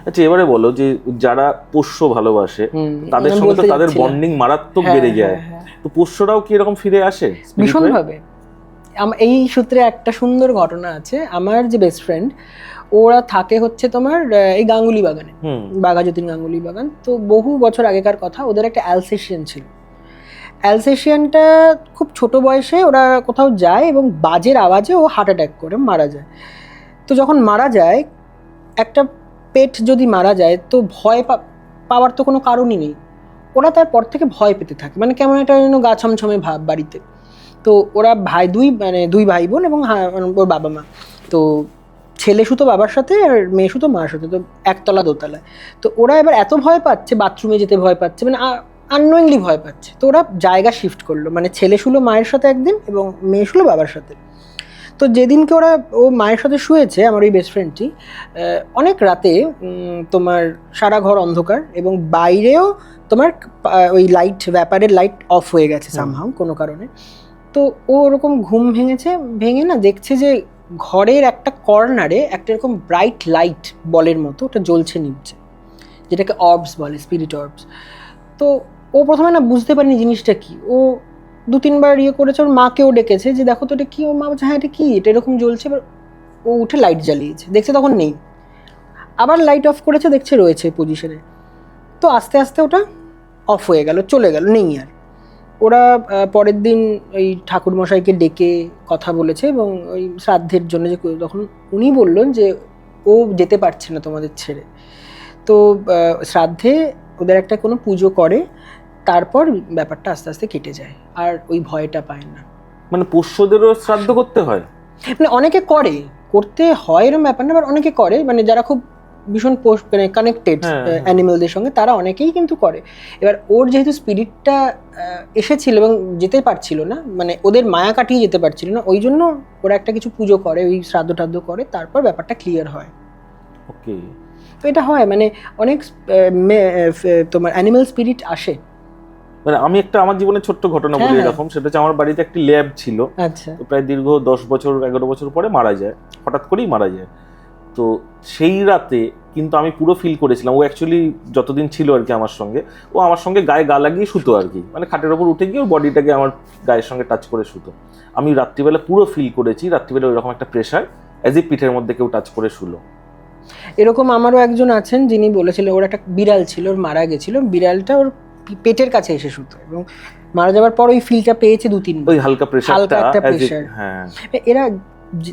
আচ্ছা, এবারে বলো যে যারা পোষ্য ভালোবাসে, তাদের সঙ্গে তো তাদের বন্ডিং মারাত্মক বেড়ে যায়, তো পোষ্যরাও কি এরকম ফিরে আসে ভীষণভাবে? এই সূত্রে একটা সুন্দর ঘটনা আছে। আমার যে বেস্ট ফ্রেন্ড, ওরা থাকে হচ্ছে তোমার এই গাঙ্গুলি বাগানে, বাঘাযতীন গাঙ্গুলি বাগান। তো বহু বছর আগেকার কথা, ওদের একটা অ্যালসেশিয়ান ছিল। অ্যালসেশিয়ানটা খুব ছোট বয়সে ওরা কোথাও যায় এবং বাজের আওয়াজে ও হার্ট অ্যাটাক করে মারা যায়। তো যখন মারা যায়, একটা পেট যদি মারা যায়, তো ভয় পাওয়ার তো কোনো কারণই নেই। ওরা তারপর থেকে ভয় পেতে থাকে, মানে কেমন একটা যেন গা ছমছমে ভাব বাড়িতে। তো ওরা দুই ভাই বোন এবং ওর বাবা মা। তো ছেলে শুতো বাবার সাথে আর মেয়ে শুতো মার সাথে, তো একতলা দোতলায়। তো ওরা এবার এত ভয় পাচ্ছে, বাথরুমে যেতে ভয় পাচ্ছে, মানে আননোয়িংলি ভয় পাচ্ছে। তো ওরা জায়গা শিফট করলো, মানে ছেলে শুলো মায়ের সাথে একদিন এবং মেয়ে শুলো বাবার সাথে। তো যেদিনকে ও মায়ের সাথে শুয়েছে, আমার ওই বেস্ট ফ্রেন্ডটি, অনেক রাতে তোমার সারা ঘর অন্ধকার এবং বাইরেও তোমার ওই ব্যাপারের লাইট অফ হয়ে গেছে সামহাউ কোনো কারণে। তো ও ওরকম ঘুম ভেঙে না দেখছে যে ঘরের একটা কর্নারে একটা এরকম ব্রাইট লাইট বলের মতো ওটা জ্বলছে নিচে, যেটাকে অর্বস বলে, স্পিরিট অর্বস। তো ও প্রথমে না বুঝতে পারেনি জিনিসটা কি। ও 2-3 বার করেছে, ওর মাকেও ডেকেছে যে দেখো তো এটা কি। ওর মা বলছে হ্যাঁ এটা কি, এটা এরকম জ্বলছে। এবার ও উঠে লাইট জ্বালিয়েছে, দেখছে তখন নেই। আবার লাইট অফ করেছে, দেখছে রয়েছে পজিশনে। তো আস্তে আস্তে ওটা অফ হয়ে গেল, চলে গেল, নেই আর। ওরা পরের দিন ওই ঠাকুরমশাইকে ডেকে কথা বলেছে এবং ওই শ্রাদ্ধের জন্য যে, তখন উনি বললেন যে ও যেতে পারছে না তোমাদের ছেড়ে। তো তো শ্রাদ্ধে ওদের একটা কোনো পুজো করে, তারপর ব্যাপারটা আস্তে আস্তে কেটে যায়, আর ওই ভয়টা পায় না। মানে পোষ্যদেরও শ্রাদ্ধ করতে হয়? মানে অনেকে করতে হয় এরকম ব্যাপার না, বাট অনেকে করে, মানে যারা খুব ভীষণ মানে কানেক্টেড অ্যানিমেলদের সঙ্গে, তারা অনেকেই কিন্তু করে। এবার ওর যেহেতু স্পিরিটটা এসেছিল এবং যেতে পারছিল না, মানে ওদের মায়া কাটিয়ে যেতে পারছিল না, ওই জন্য ওরা একটা কিছু পুজো করে, ওই শ্রাদ্ধ টাদ্ধ করে, তারপর ব্যাপারটা ক্লিয়ার হয়। ওকে। তো এটা হয়, মানে অনেক তোমার অ্যানিমেল স্পিরিট আসে। মানে আমি একটা আমার জীবনে ছোট্ট ঘটনা বলি এরকম, সেটা হচ্ছে আমার বাড়িতে একটি ল্যাব ছিল। আচ্ছা। তো প্রায় দীর্ঘ 10 বছর 11 বছর পরে মারা যায়, হঠাৎ করেই মারা যায়। তো সেই রাতে কিন্তু আমি পুরো ফিল করেছিলাম, ও অ্যাকচুয়ালি যতদিন ছিল আর কি আমার সঙ্গে, ও আমার সঙ্গে গায়ে গা লাগিয়ে শুতো আর কি, মানে খাটের ওপর উঠে গিয়ে ওর বডিটাকে আমার গায়ের সঙ্গে টাচ করে শুতো। আমি রাত্রিবেলা পুরো ফিল করেছি, রাত্রিবেলা ওইরকম একটা প্রেশার, অ্যাজ এ পিঠের মধ্যে কেউ টাচ করে শুলো। এরকম আমারও একজন আছেন যিনি বলেছিলেন, ওর একটা বিড়াল ছিল, ওর মারা গেছিল, বিড়ালটা ওর পেটের কাছে এসে শুতো, এবং মারা যাওয়ার পর ওই ফিলটা পেয়েছে 2-3 বার, ওই হালকা প্রেশার, হালকা একটা প্রেশার। হ্যাঁ, এরা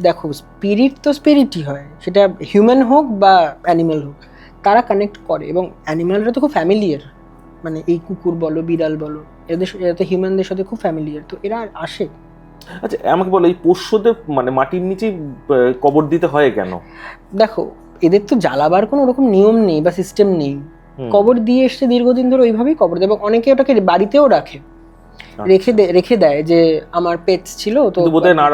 দেখো, স্পিরিট তো স্পিরিটই হয়, সেটা হিউম্যান হোক বা অ্যানিমাল হোক, তারা কানেক্ট করে, এবং অ্যানিমালরা তো খুব ফ্যামিলিয়ার, মানে এই কুকুর বলো, বিড়াল বলো, এরা তো হিউম্যানদের সাথে খুব ফ্যামিলিয়ার, তো এরা আসে। আচ্ছা আমাকে বলো, এই পোষ্যদের মানে মাটির নিচে কবর দিতে হয় কেন? দেখো, এদের তো জ্বালাবার কোনো ওরকম নিয়ম নেই বা সিস্টেম নেই, কবর দিয়ে এসছে দীর্ঘদিন ধরে, ওইভাবেই কবর দেয়, এবং অনেকে ওটাকে বাড়িতেও রাখে, রেখে দেয় যে আমার পেটস ছিল, তো বোধহয় না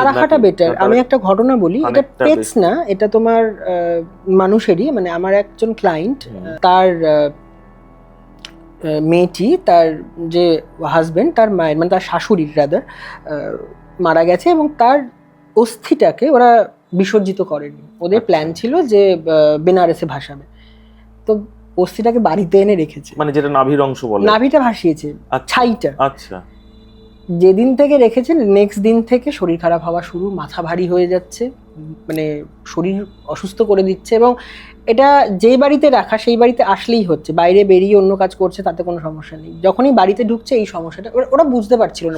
রাখাটা বেটার। আমি একটা ঘটনা বলি, এটা পেটস না, এটা তোমার মানুষেরই, মানে আমার একজন ক্লায়েন্ট, তার মেয়েটি, তার যে হাজবেন্ড, তার মায়ের মানে তার শাশুড়ির রাদার মারা গেছে, এবং তার অস্থিটাকে ওরা বিসর্জিত করেনি, ওদের প্ল্যান ছিল যে বেনারসে ভাসাবে, তো অস্থিটাকে বাড়িতে এনে রেখেছে, মানে যেটা নাভির অংশ বলে, নাভিটা ভাসিয়েছে, ছাইটা। আচ্ছা। যেদিন থেকে রেখেছেন, নেক্সট দিন থেকে শরীর খারাপ হওয়া শুরু, মাথা ভারী হয়ে যাচ্ছে, মানে শরীর অসুস্থ করে দিচ্ছে, এবং এটা যেই বাড়িতে রাখা সেই বাড়িতে আসলেই হচ্ছে, বাইরে বেরিয়ে অন্য কাজ করছে তাতে কোনো সমস্যা নেই, যখনই বাড়িতে ঢুকছে এই সমস্যাটা, ওরা বুঝতে পারছিল না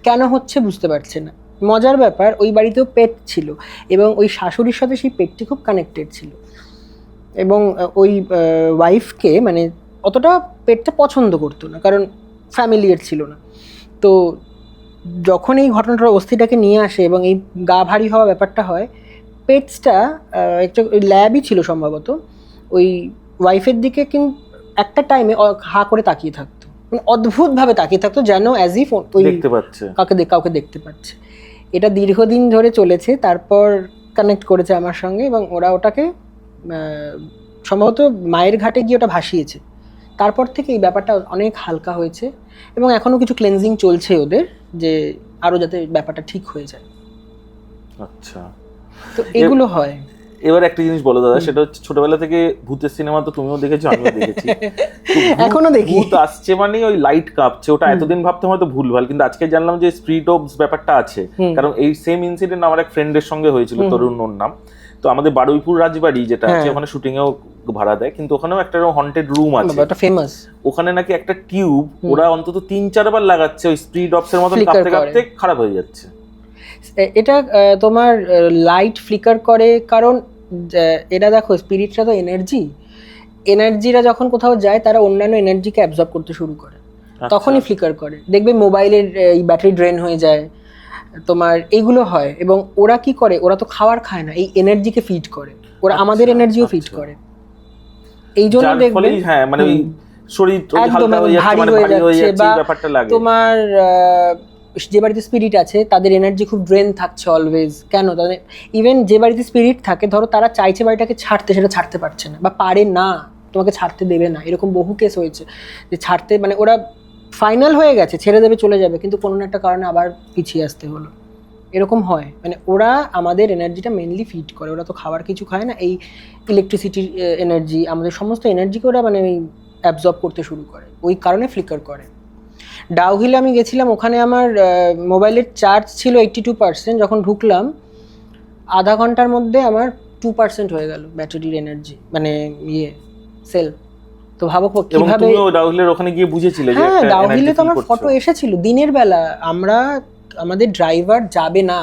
কেন হচ্ছে, বুঝতে পারছে না। মজার ব্যাপার, ওই বাড়িতেও পেট ছিল, এবং ওই শাশুড়ির সাথে সেই পেটটি খুব কানেক্টেড ছিল, এবং ওই ওয়াইফকে মানে অতটা পেটটা পছন্দ করতো না, কারণ ফ্যামিলিয়ার ছিল না। তো যখন এই ঘটনাটার অস্থিটাকে নিয়ে আসে এবং এই গা ভারী হওয়া ব্যাপারটা হয়, পেটসটা একটা ল্যাবই ছিল সম্ভবত, ওই ওয়াইফের দিকে কিন্তু একটা টাইমে হা করে তাকিয়ে থাকতো, মানে অদ্ভুতভাবে তাকিয়ে থাকতো, যেন অ্যাজ ইফ ওই কাউকে দেখতে পাচ্ছে। এটা দীর্ঘদিন ধরে চলেছে, তারপর কানেক্ট করেছে আমার সঙ্গে, এবং ওরা ওটাকে সম্ভবত মায়ের ঘাটে গিয়ে ওটা ভাসিয়েছে, তারপর থেকে এই ব্যাপারটা অনেক হালকা হয়েছে, এবং এখনো কিছু ক্লেনজিং চলছে ওদের, যে আরো যাতে ব্যাপারটা ঠিক হয়ে যায়। আচ্ছা, তো এগুলো হয়। এবার একটা জিনিস বলো দাদা, সেটা হচ্ছে ছোটবেলা থেকে ভূতের সিনেমা তো তুমিও দেখেছো, আমিও দেখেছি, এখনো দেখি। ভূত আসছে মানে ওই লাইট কাঁপছে, ওটা এতদিন ভাবতে হয়তো ভুলভাল, কিন্তু আজকে জানলাম যে স্পিরিট অফ ব্যাপারটা আছে, কারণ এই সেম ইনসিডেন্ট আমার এক ফ্রেন্ডের সঙ্গে হয়েছিল, তরুণ ওর নাম। তো আমাদের বারুইপুর রাজবাড়ি যেটা আছে, ওখানে শুটিং এও ভাড়া দেয়, কিন্তু ওখানেও একটা হন্টেড রুম আছে, এটা ফেমাস। ওখানে নাকি একটা টিউব ওরা অন্তত 3-4 বার লাগাচ্ছে, ওই স্পিরিট অফস এর মতন কাঁপতে কাঁপতে খারাপ হয়ে যাচ্ছে। এটা তোমার লাইট ফ্লিকার করে, কারণ এটা দেখো, স্পিরিটরা তো এনার্জিরা যখন কোথাও যায়, তারা অন্যান্য এনার্জিকে অ্যাবজর্ব করতে শুরু করে, তখনই ফ্লিকার করে। দেখবে মোবাইলের এই ব্যাটারি ড্রেন হয়ে যায়, তোমার এইগুলো হয়, এবং ওরা কি করে, ওরা তো খাবার খায় না, এই এনার্জিকে ফিড করে, ওরা আমাদের এনার্জিও ফিড করে, এই জন্য দেখবে হ্যাঁ, মানে ওই শরীর হালকা হয়ে যাচ্ছে, ব্যাপারটা লাগে। তোমার যে বাড়িতে স্পিরিট আছে তাদের এনার্জি খুব ড্রেন থাকছে অলওয়েজ। কেন? তাদের ইভেন যে বাড়িতে স্পিরিট থাকে, ধরো তারা চাইছে বাড়িটাকে ছাড়তে, সেটা ছাড়তে পারছে না, বা পারে না, তোমাকে ছাড়তে দেবে না, এরকম বহু কেস হয়েছে যে ছাড়তে, মানে ওরা ফাইনাল হয়ে গেছে, ছেড়ে দেবে, চলে যাবে, কিন্তু কোনো একটা কারণে আবার পিছিয়ে আসতে হলো, এরকম হয়। মানে ওরা আমাদের এনার্জিটা মেনলি ফিড করে, ওরা তো খাবার কিছু খায় না, এই ইলেকট্রিসিটির এনার্জি, আমাদের সমস্ত এনার্জিকে ওরা মানে অ্যাবজর্ব করতে শুরু করে, ওই কারণে ফ্লিকার করে। ডাউহিলে আমি গেছিলাম, ওখানে আমার মোবাইলের চার্জ ছিল 82%, যখন ঢুকলাম আধা ঘন্টার মধ্যে আমার 2% হয়ে গেল ব্যাটারির এনার্জি, মানে সেল। তো ভাবো কিভাবে। ডাউহিলের ওখানে গিয়ে বুঝেছিলে যে হ্যাঁ, ডাউহিলে তো আমার ফটো এসেছিল দিনের বেলা, আমাদের ড্রাইভার যাবে না,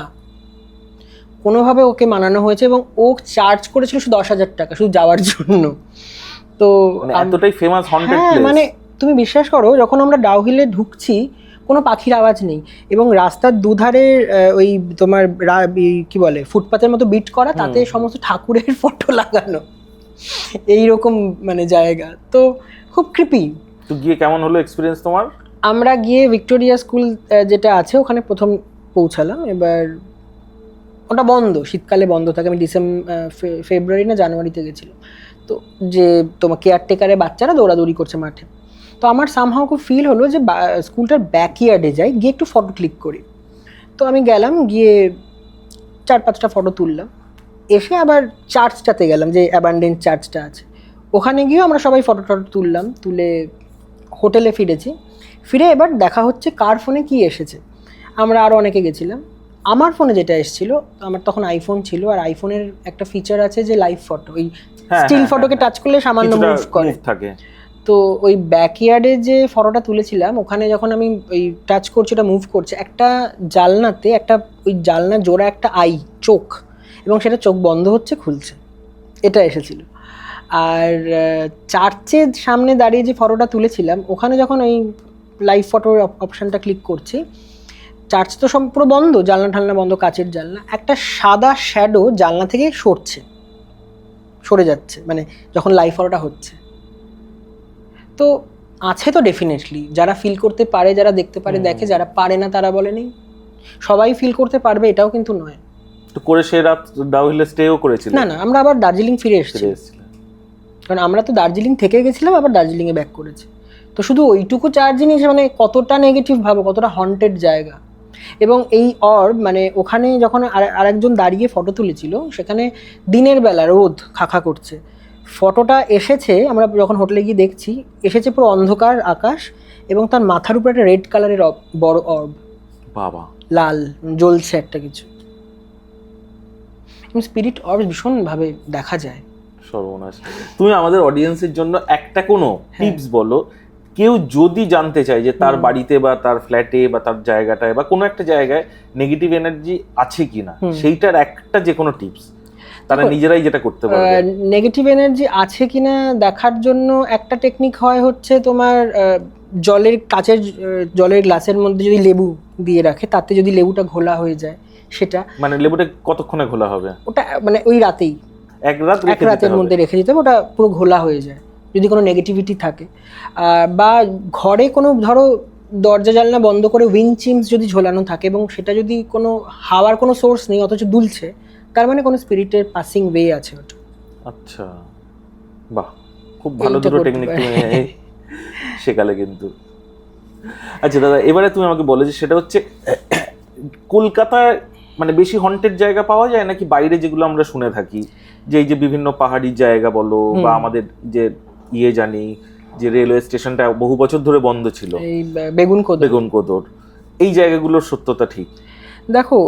কোনোভাবে ওকে মানানো হয়েছে এবং ও চার্জ করেছিল শুধু 10,000 টাকা শুধু যাওয়ার জন্য। তো মানে এতটাই ফেমাস হন্টেড হ্যাঁ প্লেস। মানে তুমি বিশ্বাস করো, যখন আমরা ডাউহিলে ঢুকছি কোনো পাখির আওয়াজ নেই এবং রাস্তার দুধারে ওই তোমার কি বলে ফুটপাতের মতো বিট করা, তাতে সমস্ত ঠাকুরের ফটো লাগানো, এইরকম মানে জায়গা। তো খুব ক্রিপি। তো গিয়ে কেমন হলো এক্সপিরিয়েন্স তোমার? আমরা গিয়ে ভিক্টোরিয়া স্কুল যেটা আছে ওখানে প্রথম পৌঁছালাম। এবার ওটা বন্ধ, শীতকালে বন্ধ থাকে। আমি ফেব্রুয়ারি না জানুয়ারিতে গেছিলাম। তো যে তোমার কেয়ারটেকারের বাচ্চারা দৌড়াদৌড়ি করছে মাঠে। তো আমার সামহাও খুব ফিল হলো যে স্কুলটার ব্যাকইয়ার্ডে যাই, গিয়ে একটু ফটো ক্লিক করি। তো আমি গেলাম, গিয়ে 4-5টা ফটো তুললাম। এসে আবার চার্চটাতে গেলাম, যে অ্যাবান্ডেন্ট চার্চটা আছে, ওখানে গিয়েও আমরা সবাই ফটো টটো তুললাম। তুলে হোটেলে ফিরেছি। ফিরে এবার দেখা হচ্ছে কার ফোনে কি এসেছে। আমরা আরও অনেকে গেছিলাম। আমার ফোনে যেটা এসেছিলো, আমার তখন আইফোন ছিল, আর আইফোনের একটা ফিচার আছে যে লাইভ ফটো, ওই স্টিল ফটোকে টাচ করলে সামান্য মুভ করে থাকে। তো ওই ব্যাকইয়ার্ডে যে ফটোটা তুলেছিলাম, ওখানে যখন আমি ওই টাচ করছি ওটা মুভ করছে, একটা জালনাতে একটা ওই জালনা জোড়া একটা চোখ, এবং সেটা চোখ বন্ধ হচ্ছে খুলছে, এটা এসেছিল। আর চার্চের সামনে দাঁড়িয়ে যে ফটোটা তুলেছিলাম, ওখানে যখন ওই লাইভ ফটোর অপশানটা ক্লিক করছি, চার্চ তো সব পুরো বন্ধ, জানলা ঠালনা বন্ধ, কাচের জানলা, একটা সাদা শ্যাডো জানলা থেকে সরে যাচ্ছে, মানে যখন লাইভ ফটোটা হচ্ছে। তো আছে তো ডেফিনেটলি, যারা ফিল করতে পারে, যারা দেখতে পারে দেখে, যারা পারে না তারা বলে নেই। সবাই ফিল করতে পারবে এটাও কিন্তু নয়। তো করে সে রাত ডাউহিলে স্টেও করেছিল? না, আমরা আবার দার্জিলিং ফিরে এসেছি, কারণ আমরা তো দার্জিলিং থেকে গেছিলাম, আবার দার্জিলিংয়ে ব্যাক করেছি। তো শুধু ওইটুকু চার জিনিস, মানে কতটা নেগেটিভ ভাবো, কতটা হন্টেড জায়গা। এবং এই মানে ওখানে যখন আরেকজন দাঁড়িয়ে ফটো তুলেছিল, সেখানে দিনের বেলা রোদ খাখা করছে, ফটোটা এসেছে, আমরা যখন হোটেলে গিয়ে দেখছি, এসেছে পুরো অন্ধকার আকাশ, এবং তার মাথার উপর একটা রেড কালারের বড় অর্ব, বাবা, লাল জ্বলছে একটা কিছু। স্পিরিট অর্ব ভীষণভাবে দেখা যায়। সর্বনাশ। তুমি আমাদের অডিয়েন্সের জন্য একটা কোনো টিপস বলো, কেউ যদি জানতে চায় যে তার বাড়িতে বা তার ফ্ল্যাটে বা তার জায়গাটায় বা কোনো একটা জায়গায় নেগেটিভ এনার্জি আছে কিনা, সেইটার একটা যে কোনো টিপস তারা নিজেরাই যেটা করতে পারবে। নেগেটিভ এনার্জি আছে কিনা দেখার জন্য একটা টেকনিক হচ্ছে তোমার কাচের জলের গ্লাসের মধ্যে যদি লেবু দিয়ে রাখে, তাতে যদি লেবুটা ঘোলা হয়ে যায়, সেটা মানে লেবুটা কতক্ষণে ঘোলা হবে? ওটা মানে ওই রাতেই, এক রাতের মধ্যে রেখে দিতে হবে, ওটা পুরো ঘোলা হয়ে যায় যদি কোনো নেগেটিভিটি থাকে। বা ঘরে কোনো ধরো দরজা জানলা বন্ধ করে উইন্ড চিমস যদি ঝোলানো থাকে, এবং সেটা যদি কোনো হাওয়ার কোনো সোর্স নেই অথচ দুলছে, তার মানে কোনো স্পিরিটের পাসিং ওয়ে আছে ওটা। আচ্ছা, বাহ, খুব ভালো দুটো টেকনিক তুমি শেখালে কিন্তু। আচ্ছা দাদা, এবারে তুমি আমাকে বলো যে সেটা হচ্ছে কলকাতায় মানে বেশি হন্টেড জায়গা পাওয়া যায় নাকি বাইরে যেগুলো আমরা শুনে থাকি, যে এই যে বিভিন্ন পাহাড়ি জায়গা বলো, বা আমাদের যে জানি যে রেলওয়ে স্টেশনটা বহু বছর ধরে বন্ধ ছিল, এই বেগুনকোদর, এই জায়গাগুলোর সত্যতা ঠিক? দেখো,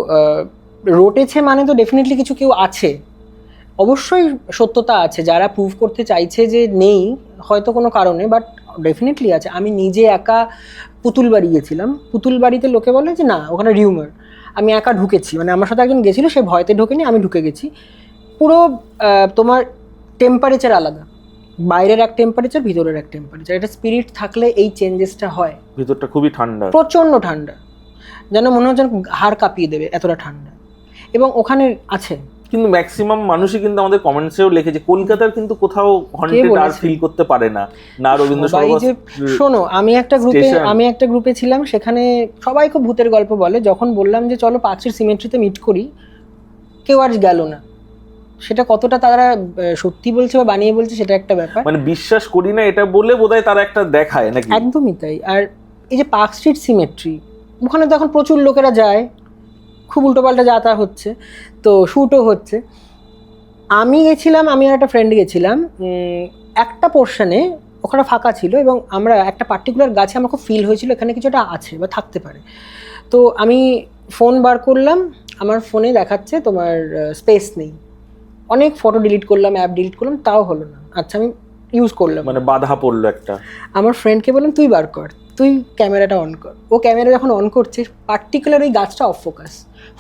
রটেছে মানে তো ডেফিনেটলি কিছু কেউ আছে, অবশ্যই সত্যতা আছে। যারা প্রুভ করতে চাইছে যে নেই হয়তো কোনো কারণে, বাট ডেফিনেটলি আছে। আমি নিজে একা পুতুল বাড়ি গেছিলাম, পুতুল বাড়িতে লোকে বলে যে না, ওখানে রিউমার। আমি একা ঢুকেছি, মানে আমার সাথে একজন গেছিলো, সে ভয়তে ঢোকেনি, আমি ঢুকে গেছি। পুরো তোমার টেম্পারেচার আলাদা, বাইরের এক টেম্পারেচার, ভিতরের এক টেম্পারেচার। এটা স্পিরিট থাকলে এই চেঞ্জেসটা হয়। ভিতরটা খুবই ঠান্ডা, প্রচণ্ড ঠান্ডা, যেন মনে হচ্ছে হাড় কাঁপিয়ে দেবে, এতটা ঠান্ডা। এবং ওখানে আছে, কিন্তু ম্যাক্সিমাম মানুষই কিন্তু আমাদের কমেন্টসেও লিখে যে কলকাতার কিন্তু কোথাও হন্টেড আর ফিল করতে পারে না, না রবীন্দ্র সরোবর। শোনো, আমি একটা গ্রুপে ছিলাম, সেখানে সবাই খুব ভূতের গল্প বলে। যখন বললাম যে চলো পাঁচের সিমেট্রিতে মিট করি, কেউ আর গেল না। সেটা কতটা তারা সত্যি বলছে বা বানিয়ে বলছে সেটা একটা ব্যাপার, মানে বিশ্বাস করি না এটা বলে বোধহয় তারা একটা দেখায় নাকি। একদমই তাই। আর এই যে পার্ক স্ট্রিট সিমেট্রি, ওখানে তো এখন প্রচুর লোকেরা যায়, খুব উল্টোপাল্টা যাতায়াত হচ্ছে, তো শ্যুটও হচ্ছে। আমি গেছিলাম, আমি আর একটা ফ্রেন্ড গেছিলাম, একটা পোর্শনে ওখানে ফাঁকা ছিল, এবং আমরা একটা পার্টিকুলার গাছে আমার খুব ফিল হয়েছিল এখানে কিছু একটা আছে বা থাকতে পারে। তো আমি ফোন বার করলাম, আমার ফোনে দেখাচ্ছে তোমার স্পেস নেই। অনেক ফটো ডিলিট করলাম, অ্যাপ ডিলিট করলাম, তাও হলো না। আচ্ছা, আমি ইউজ করলাম, মানে বাধা পড়লো একটা। আমার ফ্রেন্ডকে বললাম তুই বার কর, তুই ক্যামেরাটা অন কর। ও ক্যামেরা যখন অন করছে, পার্টিকুলার ওই গাছটা অফ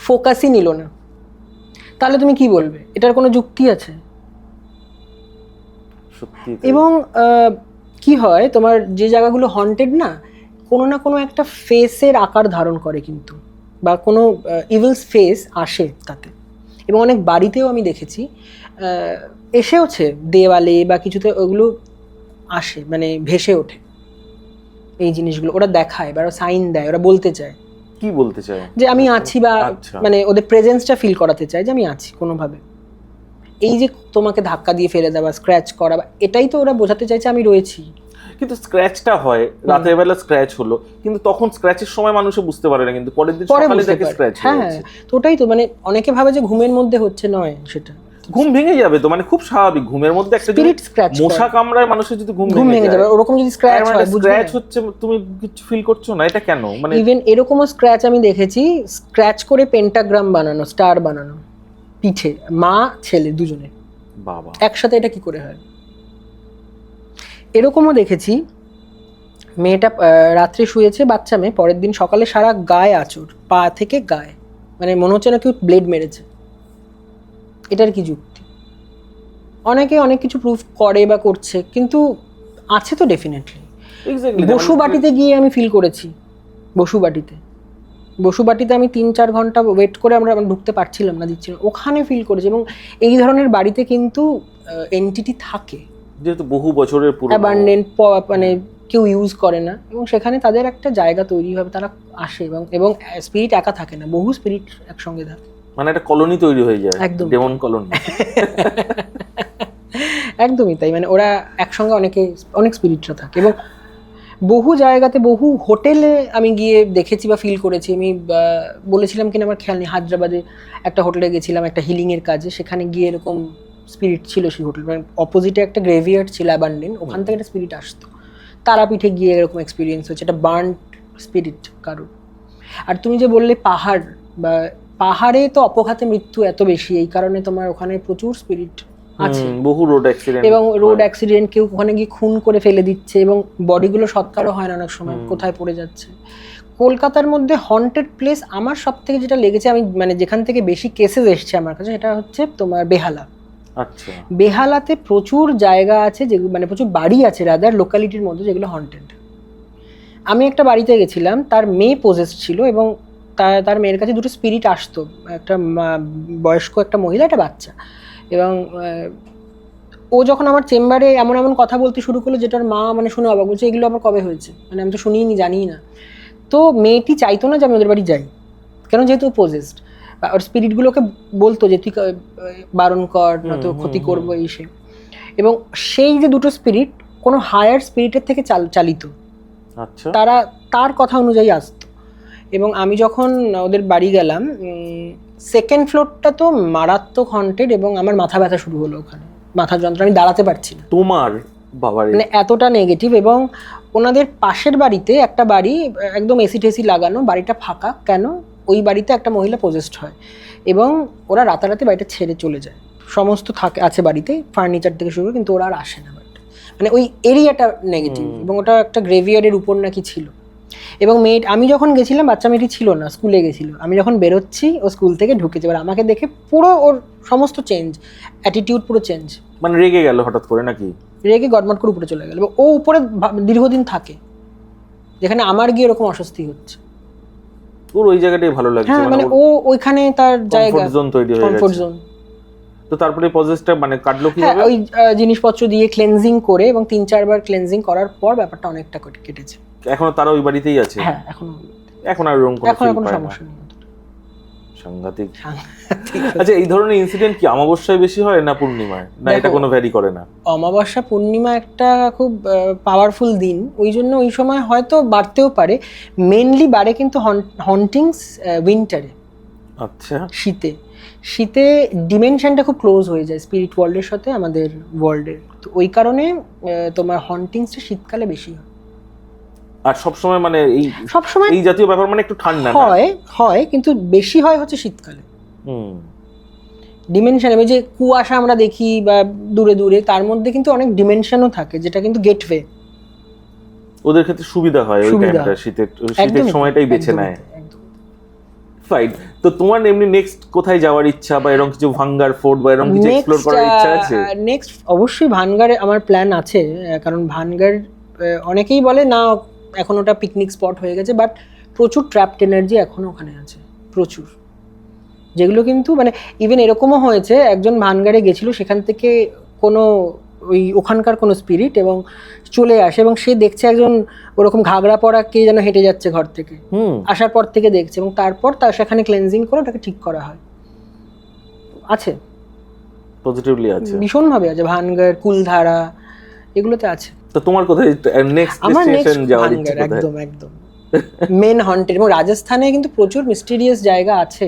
ফোকাসই নিল না। তাহলে তুমি কি বলবে? এটার কোনো যুক্তি আছে? সত্যি এবং কি হয়, তোমার যে জায়গাগুলো হন্টেড না, কোনো না কোনো একটা ফেসের আকার ধারণ করে কিন্তু, বা কোনো ইভিলস ফেস আসে তাতে। এবং অনেক বাড়িতেও আমি দেখেছি এসেওছে দেওয়ালে বা কিছুতে, ওগুলো আসে, মানে ভেসে ওঠে এই জিনিসগুলো। ওরা দেখায় বা ওরা সাইন দেয়, ওরা বলতে চায় কি বলতে চায় যে আমি আছি, বা আচ্ছা। মানে ওদের প্রেজেন্সটা ফিল করাতে চায় যে আমি আছি কোনোভাবে। এই যে তোমাকে ধাক্কা দিয়ে ফেলে দেওয়া, স্ক্র্যাচ করা, বা এটাই তো ওরা বোঝাতে চাইছে আমি রয়েছি। কিন্তু স্ক্র্যাচটা হয় রাতের বেলা, স্ক্র্যাচ হলো, কিন্তু তখন স্ক্র্যাচের সময় মানুষে বুঝতে পারে না, কিন্তু পরের দিন পরে সকালে বুঝতে দেখে পারে। স্ক্র্যাচ হ্যাঁ, হয়েছে। তো ওটাই তো, মানে অনেকে ভাবে যে ঘুমের মধ্যে হচ্ছে, নয় সেটা। ঘুম ভেঙে যাবে তো, মানে খুব স্বাভাবিক, ঘুমের মধ্যে একটা Spirit scratch মশা করে। কামড়ায় মানুষের যদি ঘুম ঘুম ভেঙে যাবে, ওরকম যদি স্ক্র্যাচ হয়, বুঝবে স্ক্র্যাচ হচ্ছে, তুমি কিছু ফিল করছো না, এটা কেন? মানে ইভেন এরকমও স্ক্র্যাচ আমি দেখেছি, স্ক্র্যাচ করে পেন্টাগ্রাম বানানো, স্টার বানানো পিঠে, মা ছেলে দুজনে বাবা, একসাথে। এটা কি করে হয়? এরকমও দেখেছি, মেয়েটা রাত্রে শুয়েছে, বাচ্চা মেয়ে, পরের দিন সকালে সারা গায়ে আঁচড়, পা থেকে গায়ে, মানে মনে হচ্ছে না কেউ ব্লেড মেরেছে। এটার কি যুক্তি? অনেকে অনেক কিছু প্রুফ করে বা করছে, কিন্তু আছে তো ডেফিনেটলি। এক্স্যাক্টলি। বসুবাটিতে গিয়ে আমি ফিল করেছি, বসুবাটিতে আমি 3-4 ঘন্টা ওয়েট করে আমরা ঢুকতে পারছিলাম না, দিচ্ছিলাম, ওখানে ফিল করেছি। এবং এই ধরনের বাড়িতে কিন্তু এন্টিটি থাকে, যেহেতু বহু বছরের পুরনো, অ্যাবান্ডেন্ট, মানে কেউ ইউজ করে না, এবং সেখানে তাদের একটা জায়গা তৈরি হবে, তারা আসে। এবং স্পিরিট একা থাকে না, বহু স্পিরিট একসঙ্গে থাকে, মানে একটা কলোনি তৈরি হয়ে যায়, একদম। Demon Colony. একদমই তাই, মানে ওরা একসঙ্গে অনেক স্পিরিটরা থাকে। এবং বহু জায়গাতে, বহু হোটেলে আমি গিয়ে দেখেছি বা ফিল করেছি। আমি বলেছিলাম কিনা আমার খেয়াল নেই, হায়দ্রাবাদে একটা হোটেলে গেছিলাম একটা হিলিংয়ের কাজে, সেখানে গিয়ে এরকম স্পিরিট ছিল সেই হোটেল, মানে অপোজিটে একটা গ্রেভিয়ার্ড ছিল অ্যাবান্ডেন্ট, ওখান থেকে একটা স্পিরিট আসতো। তারাপীঠে গিয়ে এরকম এক্সপিরিয়েন্স হচ্ছে, এটা বার্ন্ড স্পিরিট কারোর। আর তুমি যে বললে পাহাড়, বা পাহাড়ে তো অপঘাতে মৃত্যু এত বেশি, এই কারণে তোমার ওখানে প্রচুর স্পিরিট আছে। বহু রোড অ্যাক্সিডেন্ট, এবং রোড অ্যাক্সিডেন্ট, কেউ ওখানে গিয়ে খুন করে ফেলে দিচ্ছে, এবং বডিগুলো সৎকারও হয় না অনেক সময়, কোথায় পড়ে যাচ্ছে। কলকাতার মধ্যে হন্টেড প্লেস আমার সব থেকে যেটা লেগেছে, আমি মানে যেখান থেকে বেশি কেসেস এসছে আমার কাছে, সেটা হচ্ছে তোমার বেহালা। আচ্ছা। বেহালাতে প্রচুর জায়গা আছে, যেগুলো মানে প্রচুর বাড়ি আছে রাদার লোকালিটির মধ্যে, যেগুলো হন্টেড। আমি একটা বাড়িতে গেছিলাম, তার মেয়ে পজেসড ছিল, এবং তার মেয়ের কাছে দুটো স্পিরিট আসতো, একটা বয়স্ক একটা মহিলা, একটা বাচ্চা। এবং ও যখন আমার চেম্বারে এমন এমন কথা বলতে শুরু করলো, যেটার মা মানে শুনে অবাক, বলছে এগুলো আবার কবে হয়েছে, মানে আমি তো শুনিনি, জানি না। তো মেয়েটি চাইতো না যে আমি ওদের বাড়ি যাই, কেন, যেহেতু পজেসড। ওর স্পিরিটগুলোকে বলতো যে তুই বারণ কর, না তো ক্ষতি করবো, এই সে। এবং সেই যে দুটো স্পিরিট কোনো হায়ার স্পিরিটের থেকে চালিত, আচ্ছা। তার কথা অনুযায়ী আসতো। এবং আমি যখন ওদের বাড়ি গেলাম, সেকেন্ড ফ্লোরটা তো মারাত্মক হন্টেড, এবং আমার মাথা ব্যথা শুরু হলো ওখানে, মাথা যন্ত্রণা, আমি দাঁড়াতে পারছি না, তোমার বাবারে, মানে এতটা নেগেটিভ। এবং ওনাদের পাশের বাড়িতে একটা বাড়ি, একদম এসি টেসি লাগানো, বাড়িটা ফাঁকা, কেন, ওই বাড়িতে একটা মহিলা পজেসড হয়, এবং ওরা রাতারাতি বাড়িটা ছেড়ে চলে যায়, সমস্ত আছে বাড়িতে, ফার্নিচার থেকে শুরু করে, কিন্তু ওরা আর আসে না বাড়িটা, মানে ওই এরিয়াটা নেগেটিভ। এবং ওটা একটা গ্রেভিয়ার্ডের উপর নাকি ছিল। এবং আমি যখন গেছিলাম, বাচ্চা মেয়েটি ছিল না, স্কুলে গেছিল, আমি যখন বেরোচ্ছি, ও স্কুল থেকে ঢুকেছে, এবার আমাকে দেখে পুরো ওর সমস্ত চেঞ্জ, অ্যাটিটিউড পুরো চেঞ্জ, মানে রেগে গেল হঠাৎ করে নাকি? রেগে গটমট করে উপরে চলে গেল। ও উপরে দীর্ঘদিন থাকে, যেখানে আমার গিয়ে এরকম অস্বস্তি হচ্ছে। ওর ওই জায়গাটাই ভালো লাগছে, হ্যাঁ, মানে ও ওইখানে তার জায়গা, কমফোর্ট জোন তৈরি হয়ে কমফোর্ট গেছে। জোন। তো তারপরে পজেসটা মানে কাটলো কি হ্যাঁ, হবে? ওই জিনিসপত্র দিয়ে ক্লেনজিং করে, এবং 3-4 বার ক্লেনজিং করার পর ব্যাপারটা অনেকটা কেটেছে। এখনো তারা ওই বাড়িতেই আছে? হ্যাঁ, এখন আর এরকম এখন কোনো কোনো সমস্যা সমস্যা নেই। সাংঘাতিক। আচ্ছা, এই ধরনের ইনসিডেন্ট কি অমাবস্যায় বেশি হয় না পূর্ণিমায়, না এটা কোনো ভ্যারি করে না? অমাবস্যা পূর্ণিমা একটা খুব পাওয়ারফুল দিন, ওই জন্য ওই সময় হয়তো বাড়তেও পারে। মেনলি বাড়ে কিন্তু হন্টিংস উইন্টারে, আচ্ছা। শীতে ডিমেনশনটা খুব ক্লোজ হয়ে যায় স্পিরিট ওয়ার্ল্ডের সাথে আমাদের ওয়ার্ল্ডের, তো ওই কারণে তোমার হন্টিংসটা শীতকালে বেশি হয়। আর সবসময় মানে সবসময় এই জাতীয় ব্যাপার মানে একটু ঠান্ডা না? হয় কিন্তু বেশি হয় হচ্ছে শীতকালে। হুম। ডিমেনশন, যে কুয়াশা আমরা দেখি বা দূরে দূরে, তার মধ্যে কিন্তু অনেক ডিমেনশনও থাকে, যেটা কিন্তু গেটওয়ে। ওদের ক্ষেত্রে সুবিধা হয় ওই টাইমটা, শীতের সময়টাই বেছে নেয়। ফাইন। তো তোমার এমনি নেক্সট কোথায় যাওয়ার ইচ্ছা, বা এরকম কিছু ভাঙ্গার ফোর্ট বা এরকম কিছু এক্সপ্লোর করার ইচ্ছা আছে? নেক্সট অবশ্যই ভানগাড়ে আমার প্ল্যান আছে, কারণ ভানগাড় অনেকেই বলে না এখন ওটা পিকনিক স্পট হয়ে গেছে, বাট প্রচুর ট্র্যাপড এনার্জি এখনো ওখানে আছে, প্রচুর। যেগুলো কিন্তু মানে ইভেন এরকমও হয়েছে একজন ভানগাড়ে গেছিল, সেখান থেকে কোনো ওখানকার কোনো স্পিরিট এবং চলে আসে, এবং সে দেখছে একজন ওরকম ঘাগরা পরা কে যেন হেঁটে যাচ্ছে ঘর থেকে, আসার পর থেকে দেখছে, এবং তারপর তার সেখানে ক্লেনজিং করে ওটাকে ঠিক করা হয়। আছে, পজিটিভলি আছে, ভীষণভাবে আছে। ভানগড়, কুলধারা, এগুলোতে আছে। তো তোমার কোথায় নেক্সট আমার ডেস্টিনেশন যাওয়ার ইচ্ছা ভানগড়, কোথায়? একদম একদম মেন হন্টেড। এবং রাজস্থানে কিন্তু প্রচুর মিস্টিরিয়াস জায়গা আছে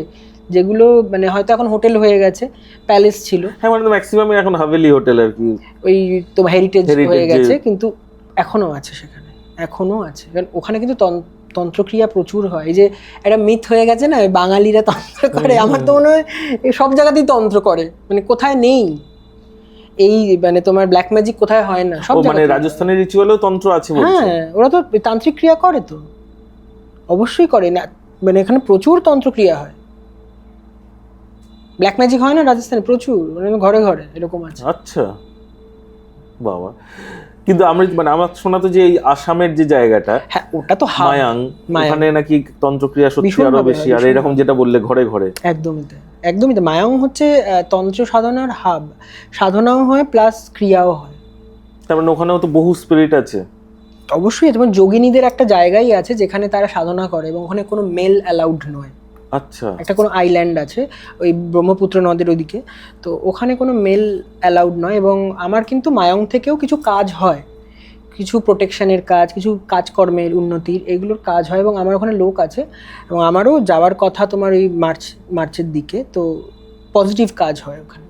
যেগুলো মানে হয়তো এখন হোটেল হয়ে গেছে, প্যালেস ছিল। হ্যাঁ, মানে ম্যাক্সিমাম এখন হাভেলি হোটেল আর কি, ওই তো হেরিটেজ হয়ে Heritage গেছে, কিন্তু এখনো আছে সেখানে, এখনো আছে। কারণ ওখানে কিন্তু তন্ত্রক্রিয়া প্রচুর হয়। এই যে একটা মিথ হয়ে গেছে না, বাঙালিরা তন্ত্র করে, আমার তো মনে হয় সব জায়গাতেই তন্ত্র করে, মানে কোথায় নেই এই মানে তোমার ব্ল্যাক ম্যাজিক কোথায় হয় না, সব ও মানে জায়গায়। রাজস্থানের রিচুয়ালেও তন্ত্র আছে বলছো? হ্যাঁ, ওরা তো তান্ত্রিক ক্রিয়া করে, তো অবশ্যই করে না, মানে এখানে প্রচুর তন্ত্রক্রিয়া হয়। ব্ল্যাক ম্যাজিক হয় না রাজস্থানে প্রচুর, মানে ঘরে ঘরে এরকম আছে। আচ্ছা, বাবা। কিন্তু মানে আমার শোনা তো যে এই আসামের যে জায়গাটা, হ্যাঁ ওটা তো মায়াং, ওখানে নাকি তন্ত্রক্রিয়া সত্যি আরো ভীষণভাবে বেশি, হয়, আর এরকম যেটা বললে ঘরে ঘরে। একদমই তাই, একদমই তাই। মায়াং হচ্ছে তন্ত্র সাধনার হাব, সাধনাও হয় প্লাস ক্রিয়াও হয়। তার মানে ওখানেও তো বহু স্পিরিট আছে। অবশ্যই, যেমন যোগিনীদের একটা জায়গাই আছে যেখানে তারা সাধনা করে, এবং ওখানে কোনো মেল অ্যালাউড নয়। আচ্ছা, একটা কোনো আইল্যান্ড আছে ওই ব্রহ্মপুত্র নদের ওদিকে, তো ওখানে কোনো মেল অ্যালাউড নয়। এবং আমার কিন্তু মায়াং থেকেও কিছু কাজ হয়, কিছু প্রোটেকশনের কাজ, কিছু কাজকর্মের উন্নতির, এগুলোর কাজ হয়, এবং আমার ওখানে লোক আছে, এবং আমারও যাওয়ার কথা তোমার ওই মার্চের দিকে, তো পজিটিভ কাজ হয় ওখানে।